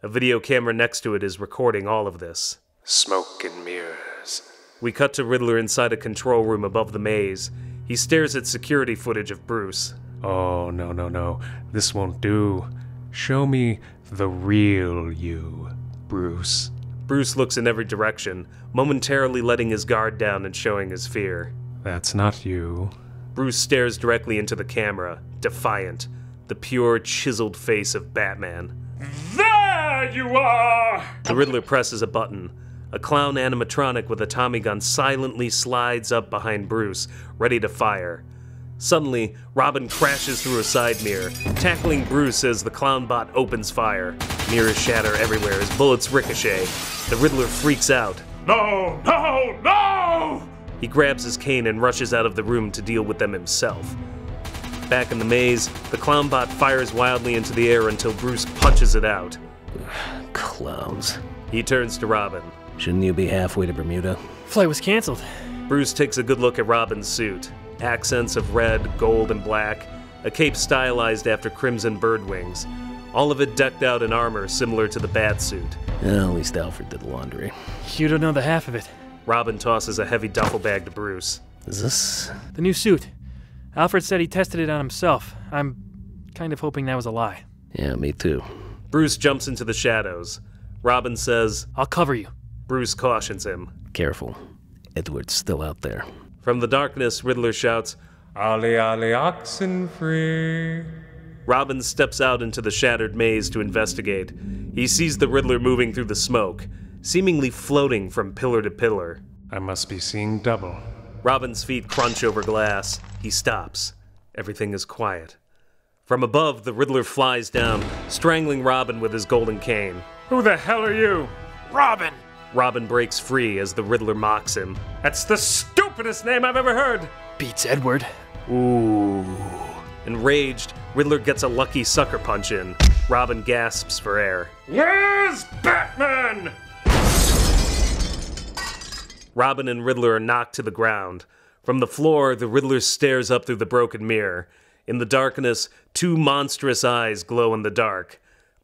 A video camera next to it is recording all of this. Smoke and mirrors. We cut to Riddler inside a control room above the maze. He stares at security footage of Bruce. Oh, no. This won't do. Show me the real you, Bruce. Bruce looks in every direction, momentarily letting his guard down and showing his fear. That's not you. Bruce stares directly into the camera, defiant, the pure, chiseled face of Batman. There you are! The Riddler presses a button. A clown animatronic with a Tommy gun silently slides up behind Bruce, ready to fire. Suddenly, Robin crashes through a side mirror, tackling Bruce as the clown bot opens fire. Mirrors shatter everywhere as bullets ricochet. The Riddler freaks out. No! He grabs his cane and rushes out of the room to deal with them himself. Back in the maze, the clown bot fires wildly into the air until Bruce punches it out. Clowns. He turns to Robin. Shouldn't you be halfway to Bermuda? Flight was canceled. Bruce takes a good look at Robin's suit. Accents of red, gold, and black. A cape stylized after crimson bird wings. All of it decked out in armor similar to the bat suit. Well, at least Alfred did the laundry. You don't know the half of it. Robin tosses a heavy duffel bag to Bruce. Is this... The new suit. Alfred said he tested it on himself. I'm kind of hoping that was a lie. Yeah, me too. Bruce jumps into the shadows. Robin says, I'll cover you. Bruce cautions him. Careful. Edward's still out there. From the darkness, Riddler shouts, Ollie, ollie, oxen free. Robin steps out into the shattered maze to investigate. He sees the Riddler moving through the smoke, seemingly floating from pillar to pillar. I must be seeing double. Robin's feet crunch over glass. He stops. Everything is quiet. From above, the Riddler flies down, strangling Robin with his golden cane. Who the hell are you? Robin! Robin breaks free as the Riddler mocks him. That's the stupidest name I've ever heard! Beats Edward. Ooh. Enraged, Riddler gets a lucky sucker punch in. Robin gasps for air. Where's Batman? Robin and Riddler are knocked to the ground. From the floor, the Riddler stares up through the broken mirror. In the darkness, two monstrous eyes glow in the dark.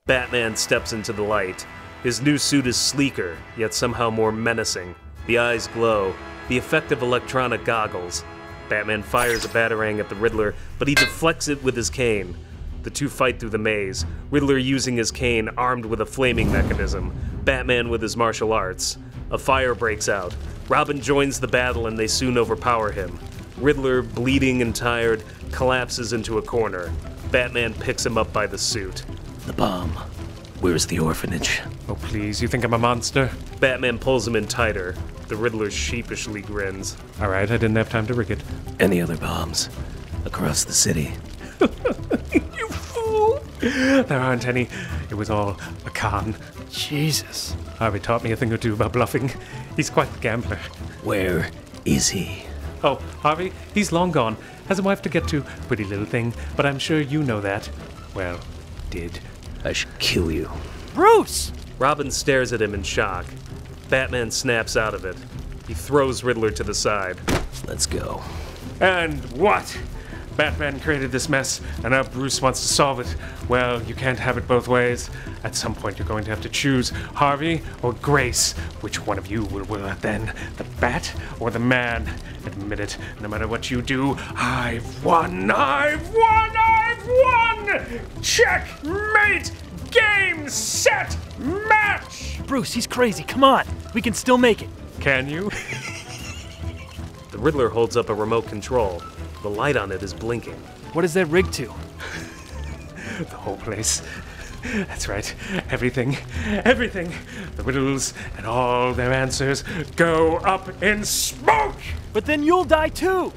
Batman steps into the light. His new suit is sleeker, yet somehow more menacing. The eyes glow, the effect of electronic goggles. Batman fires a batarang at the Riddler, but he deflects it with his cane. The two fight through the maze, Riddler using his cane armed with a flaming mechanism, Batman with his martial arts. A fire breaks out. Robin joins the battle and they soon overpower him. Riddler, bleeding and tired, collapses into a corner. Batman picks him up by the suit. The bomb. Where's the orphanage? Oh, please, you think I'm a monster? Batman pulls him in tighter. The Riddler sheepishly grins. All right, I didn't have time to rig it. Any other bombs? Across the city? You fool! There aren't any. It was all a con. Jesus. Harvey taught me a thing or two about bluffing. He's quite the gambler. Where is he? Oh, Harvey, he's long gone. Has a wife to get to. Pretty little thing, but I'm sure you know that. Well, did. I should kill you. Bruce! Robin stares at him in shock. Batman snaps out of it. He throws Riddler to the side. Let's go. And what? Batman created this mess, and now Bruce wants to solve it. Well, you can't have it both ways. At some point, you're going to have to choose Harvey or Grace. Which one of you will win it then? The Bat or the Man? Admit it, no matter what you do, I've won! I've won! I've won! Checkmate! Game, set, match! Bruce, he's crazy. Come on. We can still make it. Can you? The Riddler holds up a remote control. The light on it is blinking. What is that rigged to? The whole place. That's right. Everything. Everything. The riddles and all their answers go up in smoke! But then you'll die too!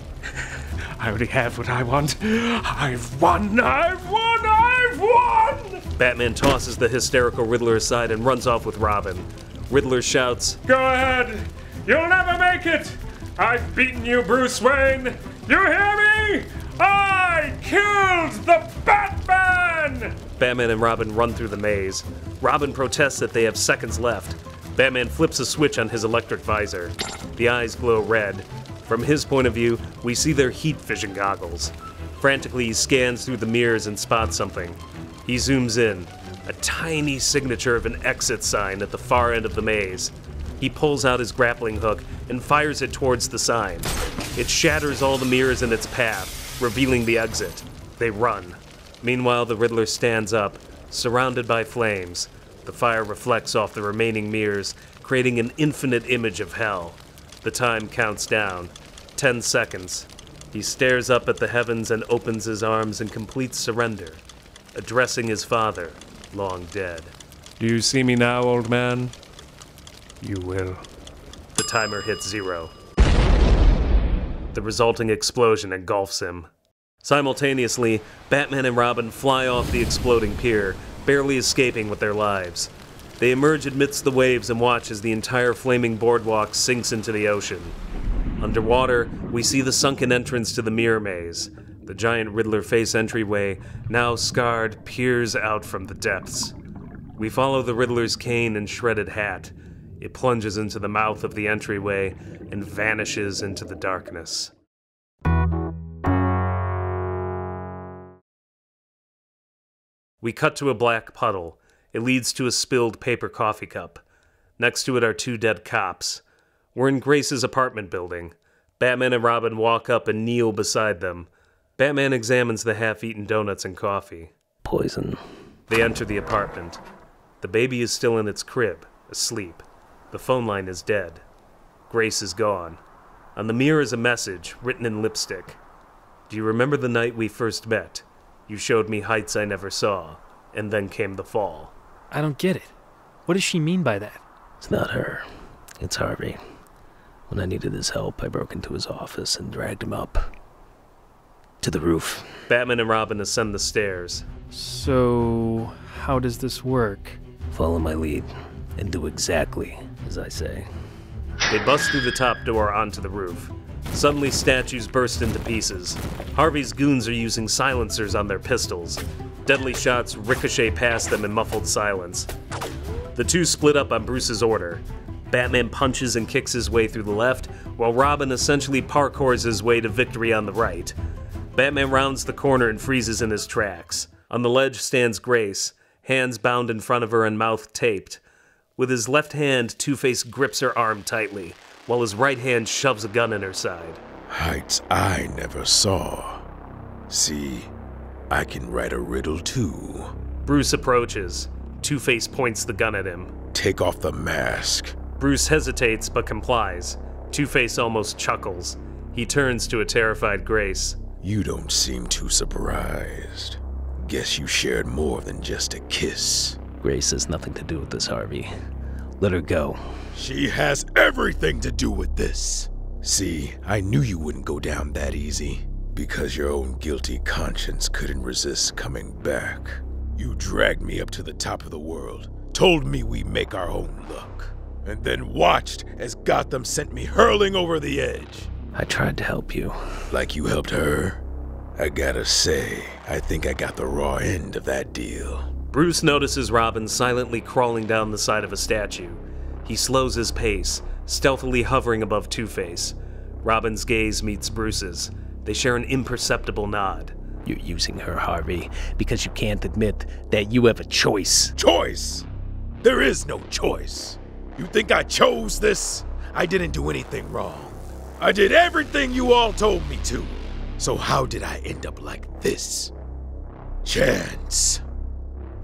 I already have what I want. I've won! I've won! I've won! Batman tosses the hysterical Riddler aside and runs off with Robin. Riddler shouts, Go ahead! You'll never make it! I've beaten you, Bruce Wayne! You hear me? I killed the Batman! Batman and Robin run through the maze. Robin protests that they have seconds left. Batman flips a switch on his electric visor. The eyes glow red. From his point of view, we see their heat vision goggles. Frantically, he scans through the mirrors and spots something. He zooms in, a tiny signature of an exit sign at the far end of the maze. He pulls out his grappling hook and fires it towards the sign. It shatters all the mirrors in its path, revealing the exit. They run. Meanwhile, the Riddler stands up, surrounded by flames. The fire reflects off the remaining mirrors, creating an infinite image of hell. The time counts down. 10 seconds. He stares up at the heavens and opens his arms in complete surrender, addressing his father, long dead. Do you see me now, old man? You will. The timer hits 0. The resulting explosion engulfs him. Simultaneously, Batman and Robin fly off the exploding pier, barely escaping with their lives. They emerge amidst the waves and watch as the entire flaming boardwalk sinks into the ocean. Underwater, we see the sunken entrance to the mirror maze. The giant Riddler face entryway, now scarred, peers out from the depths. We follow the Riddler's cane and shredded hat. It plunges into the mouth of the entryway and vanishes into the darkness. We cut to a black puddle. It leads to a spilled paper coffee cup. Next to it are 2 dead cops. We're in Grace's apartment building. Batman and Robin walk up and kneel beside them. Batman examines the half-eaten donuts and coffee. Poison. They enter the apartment. The baby is still in its crib, asleep. The phone line is dead. Grace is gone. On the mirror is a message, written in lipstick. Do you remember the night we first met? You showed me heights I never saw, and then came the fall. I don't get it. What does she mean by that? It's not her. It's Harvey. When I needed his help, I broke into his office and dragged him up to the roof. Batman and Robin ascend the stairs. So, how does this work? Follow my lead and do exactly as I say. They bust through the top door onto the roof. Suddenly, statues burst into pieces. Harvey's goons are using silencers on their pistols. Deadly shots ricochet past them in muffled silence. The two split up on Bruce's order. Batman punches and kicks his way through the left, while Robin essentially parkours his way to victory on the right. Batman rounds the corner and freezes in his tracks. On the ledge stands Grace, hands bound in front of her and mouth taped. With his left hand, Two-Face grips her arm tightly, while his right hand shoves a gun in her side. Heights I never saw. See, I can write a riddle too. Bruce approaches. Two-Face points the gun at him. Take off the mask. Bruce hesitates but complies. Two-Face almost chuckles. He turns to a terrified Grace. You don't seem too surprised. Guess you shared more than just a kiss. Grace has nothing to do with this, Harvey. Let her go. She has everything to do with this. See, I knew you wouldn't go down that easy, because your own guilty conscience couldn't resist coming back. You dragged me up to the top of the world, told me we make our own luck, and then watched as Gotham sent me hurling over the edge. I tried to help you. Like you helped her? I gotta say, I think I got the raw end of that deal. Bruce notices Robin silently crawling down the side of a statue. He slows his pace, stealthily hovering above Two-Face. Robin's gaze meets Bruce's. They share an imperceptible nod. You're using her, Harvey, because you can't admit that you have a choice. Choice? There is no choice. You think I chose this? I didn't do anything wrong. I did everything you all told me to. So how did I end up like this? Chance.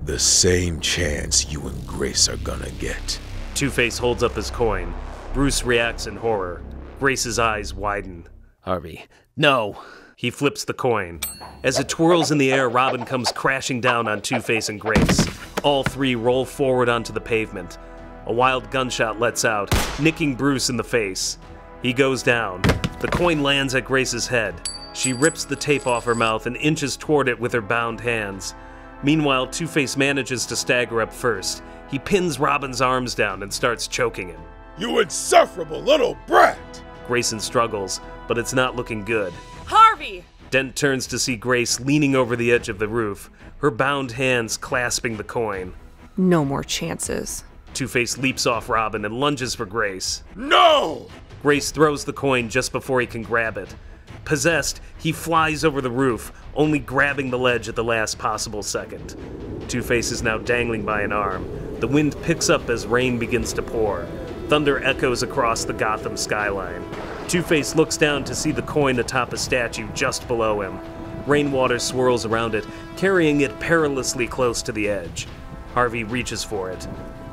The same chance you and Grace are gonna get. Two-Face holds up his coin. Bruce reacts in horror. Grace's eyes widen. Harvey, no. He flips the coin. As it twirls in the air, Robin comes crashing down on Two-Face and Grace. All three roll forward onto the pavement. A wild gunshot lets out, nicking Bruce in the face. He goes down. The coin lands at Grace's head. She rips the tape off her mouth and inches toward it with her bound hands. Meanwhile, Two-Face manages to stagger up first. He pins Robin's arms down and starts choking him. You insufferable little brat! Grayson struggles, but it's not looking good. Harvey! Dent turns to see Grace leaning over the edge of the roof, her bound hands clasping the coin. No more chances. Two-Face leaps off Robin and lunges for Grace. No! Grace throws the coin just before he can grab it. Possessed, he flies over the roof, only grabbing the ledge at the last possible second. Two-Face is now dangling by an arm. The wind picks up as rain begins to pour. Thunder echoes across the Gotham skyline. Two-Face looks down to see the coin atop a statue just below him. Rainwater swirls around it, carrying it perilously close to the edge. Harvey reaches for it.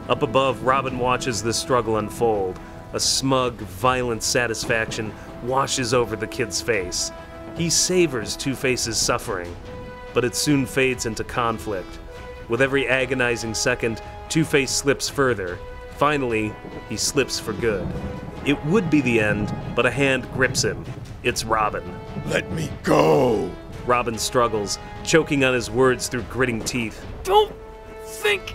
Up above, Robin watches the struggle unfold. A smug, violent satisfaction washes over the kid's face. He savors Two-Face's suffering, but it soon fades into conflict. With every agonizing second, Two-Face slips further. Finally, he slips for good. It would be the end, but a hand grips him. It's Robin. Let me go! Robin struggles, choking on his words through gritting teeth. Don't think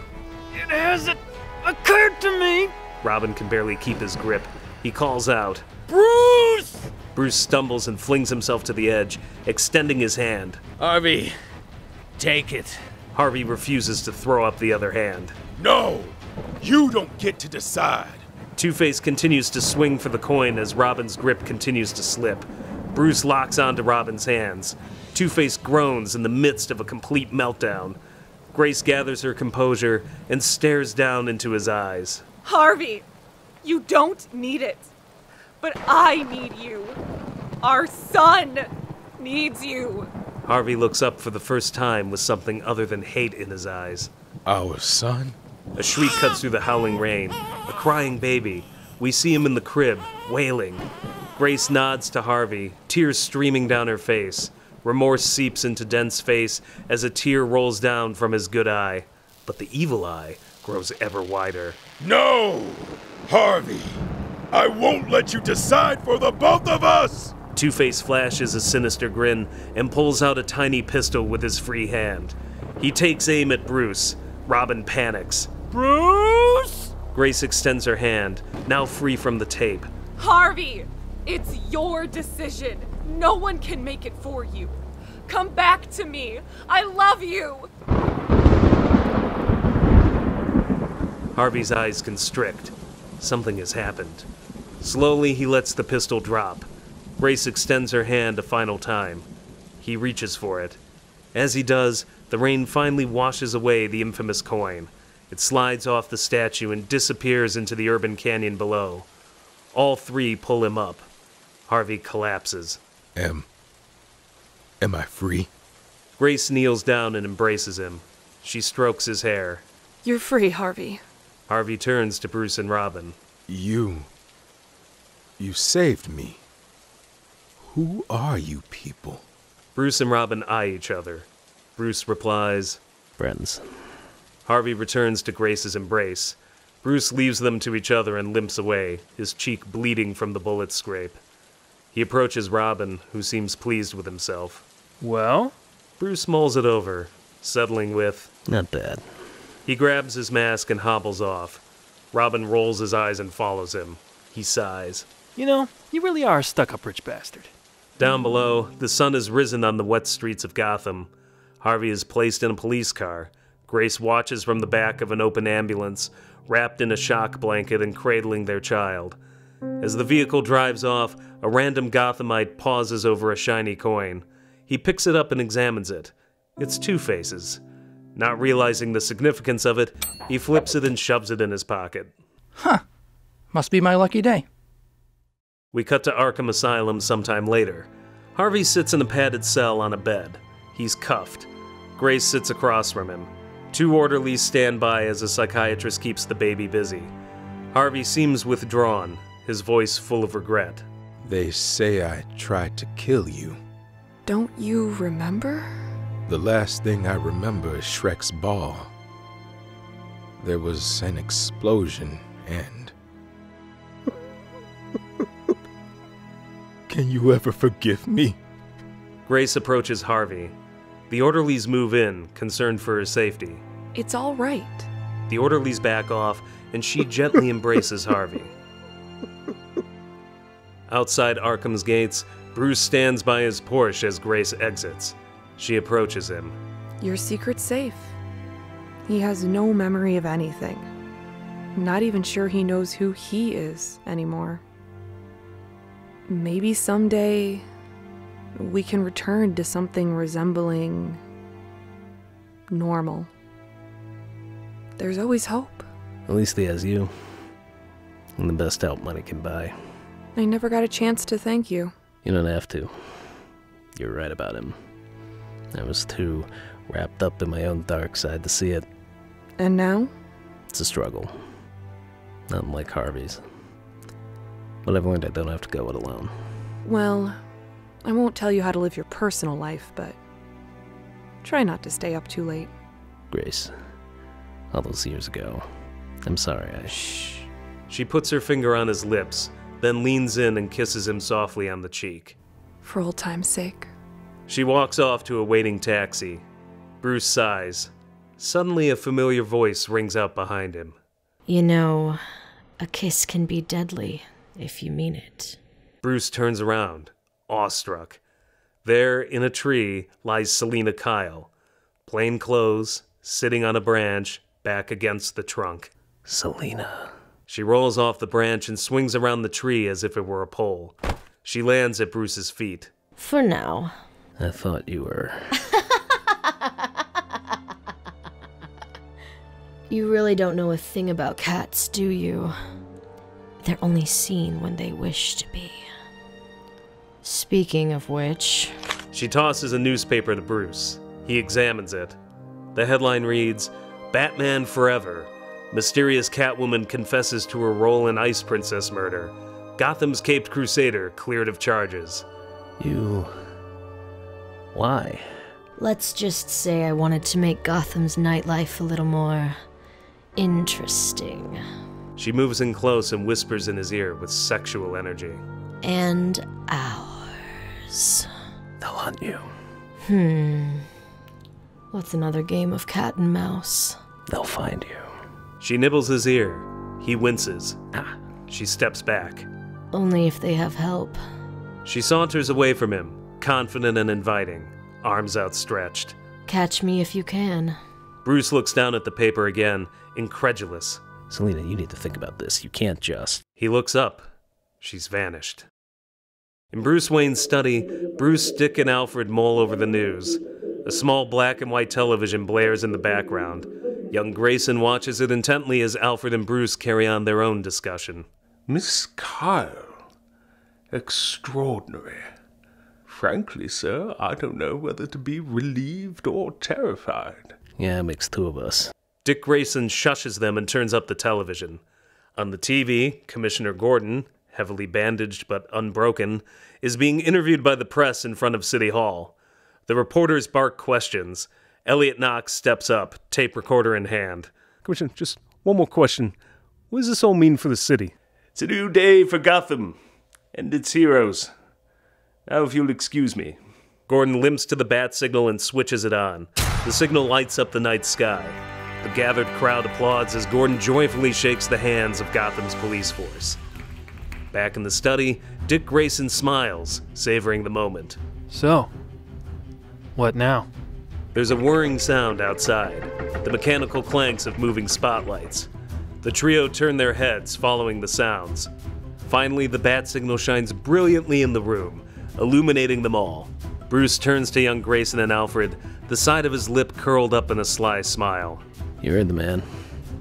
it hasn't occurred to me. Robin can barely keep his grip. He calls out, Bruce! Bruce stumbles and flings himself to the edge, extending his hand. Harvey, take it. Harvey refuses to throw up the other hand. No! You don't get to decide! Two-Face continues to swing for the coin as Robin's grip continues to slip. Bruce locks onto Robin's hands. Two-Face groans in the midst of a complete meltdown. Grace gathers her composure and stares down into his eyes. Harvey, you don't need it. But I need you. Our son needs you. Harvey looks up for the first time with something other than hate in his eyes. Our son? A shriek cuts through the howling rain. A crying baby. We see him in the crib, wailing. Grace nods to Harvey, tears streaming down her face. Remorse seeps into Dent's face as a tear rolls down from his good eye. But the evil eye grows ever wider. No! Harvey! I won't let you decide for the both of us! Two-Face flashes a sinister grin and pulls out a tiny pistol with his free hand. He takes aim at Bruce. Robin panics. Bruce! Grace extends her hand, now free from the tape. Harvey, it's your decision. No one can make it for you. Come back to me. I love you. Harvey's eyes constrict. Something has happened. Slowly, he lets the pistol drop. Grace extends her hand a final time. He reaches for it. As he does, the rain finally washes away the infamous coin. It slides off the statue and disappears into the urban canyon below. All three pull him up. Harvey collapses. Am I free? Grace kneels down and embraces him. She strokes his hair. You're free, Harvey. Harvey turns to Bruce and Robin. You saved me. Who are you people? Bruce and Robin eye each other. Bruce replies, Friends. Harvey returns to Grace's embrace. Bruce leaves them to each other and limps away, his cheek bleeding from the bullet scrape. He approaches Robin, who seems pleased with himself. Well? Bruce mulls it over, settling with, Not bad. He grabs his mask and hobbles off. Robin rolls his eyes and follows him. He sighs. You know, you really are a stuck-up rich bastard. Down below, the sun has risen on the wet streets of Gotham. Harvey is placed in a police car. Grace watches from the back of an open ambulance, wrapped in a shock blanket and cradling their child. As the vehicle drives off, a random Gothamite pauses over a shiny coin. He picks it up and examines it. It's Two-Face's. Not realizing the significance of it, he flips it and shoves it in his pocket. Huh. Must be my lucky day. We cut to Arkham Asylum sometime later. Harvey sits in a padded cell on a bed. He's cuffed. Grace sits across from him. Two orderlies stand by as a psychiatrist keeps the baby busy. Harvey seems withdrawn, his voice full of regret. They say I tried to kill you. Don't you remember? The last thing I remember is Shrek's ball. There was an explosion and... Can you ever forgive me? Grace approaches Harvey. The orderlies move in, concerned for her safety. It's all right. The orderlies back off, and she gently embraces Harvey. Outside Arkham's gates, Bruce stands by his Porsche as Grace exits. She approaches him. Your secret's safe. He has no memory of anything. I'm not even sure he knows who he is anymore. maybe someday we can return to something resembling normal. There's always hope. At least he has you. And the best help money can buy. I never got a chance to thank you. You don't have to. You're right about him. I was too wrapped up in my own dark side to see it. And now? It's a struggle. Nothing like Harvey's. But I've learned I don't have to go it alone. Well, I won't tell you how to live your personal life, but try not to stay up too late. Grace, all those years ago, I'm sorry I... Shh. She puts her finger on his lips, then leans in and kisses him softly on the cheek. For old time's sake. She walks off to a waiting taxi. Bruce sighs. Suddenly a familiar voice rings out behind him. You know, a kiss can be deadly if you mean it. Bruce turns around, awestruck. There, in a tree, lies Selina Kyle. Plain clothes, sitting on a branch, back against the trunk. Selina. She rolls off the branch and swings around the tree as if it were a pole. She lands at Bruce's feet. For now. I thought you were... You really don't know a thing about cats, do you? They're only seen when they wish to be. Speaking of which... She tosses a newspaper to Bruce. He examines it. The headline reads, Batman Forever. Mysterious Catwoman confesses to her role in Ice Princess murder. Gotham's Caped Crusader cleared of charges. You... Why? Let's just say I wanted to make Gotham's nightlife a little more... interesting. She moves in close and whispers in his ear with sexual energy. And ours. They'll hunt you. What's another game of cat and mouse? They'll find you. She nibbles his ear. He winces. She steps back. Only if they have help. She saunters away from him, confident and inviting, arms outstretched. Catch me if you can. Bruce looks down at the paper again, incredulous. Selina, you need to think about this. You can't just... He looks up. She's vanished. In Bruce Wayne's study, Bruce, Dick, and Alfred mull over the news. A small black and white television blares in the background. Young Grayson watches it intently as Alfred and Bruce carry on their own discussion. Miss Kyle. Extraordinary. Frankly, sir, I don't know whether to be relieved or terrified. Yeah, it makes two of us. Dick Grayson shushes them and turns up the television. On the TV, Commissioner Gordon, heavily bandaged but unbroken, is being interviewed by the press in front of City Hall. The reporters bark questions. Elliot Knox steps up, tape recorder in hand. Commissioner, just one more question. What does this all mean for the city? It's a new day for Gotham and its heroes. Now, if you'll excuse me. Gordon limps to the bat signal and switches it on. The signal lights up the night sky. The gathered crowd applauds as Gordon joyfully shakes the hands of Gotham's police force. Back in the study, Dick Grayson smiles, savoring the moment. So, what now? There's a whirring sound outside, the mechanical clanks of moving spotlights. The trio turn their heads, following the sounds. Finally, the bat signal shines brilliantly in the room, illuminating them all. Bruce turns to young Grayson and Alfred, the side of his lip curled up in a sly smile. You heard the man.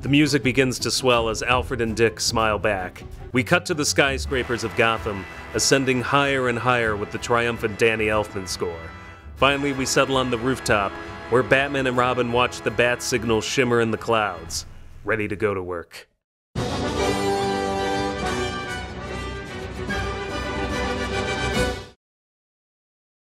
The music begins to swell as Alfred and Dick smile back. We cut to the skyscrapers of Gotham, ascending higher and higher with the triumphant Danny Elfman score. Finally, we settle on the rooftop, where Batman and Robin watch the bat signal shimmer in the clouds, ready to go to work.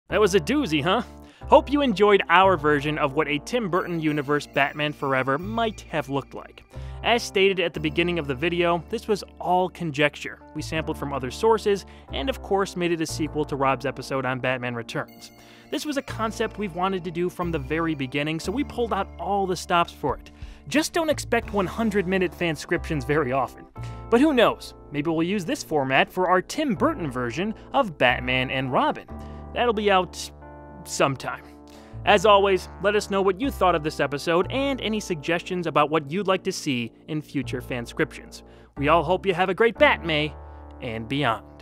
That was a doozy, huh? Hope you enjoyed our version of what a Tim Burton universe Batman Forever might have looked like. As stated at the beginning of the video, this was all conjecture. We sampled from other sources, and of course made it a sequel to Rob's episode on Batman Returns. This was a concept we've wanted to do from the very beginning, so we pulled out all the stops for it. Just don't expect 100-minute fanscriptions very often. But who knows, maybe we'll use this format for our Tim Burton version of Batman and Robin. That'll be out sometime. As always, let us know what you thought of this episode and any suggestions about what you'd like to see in future fanscriptions. We all hope you have a great Bat May and beyond.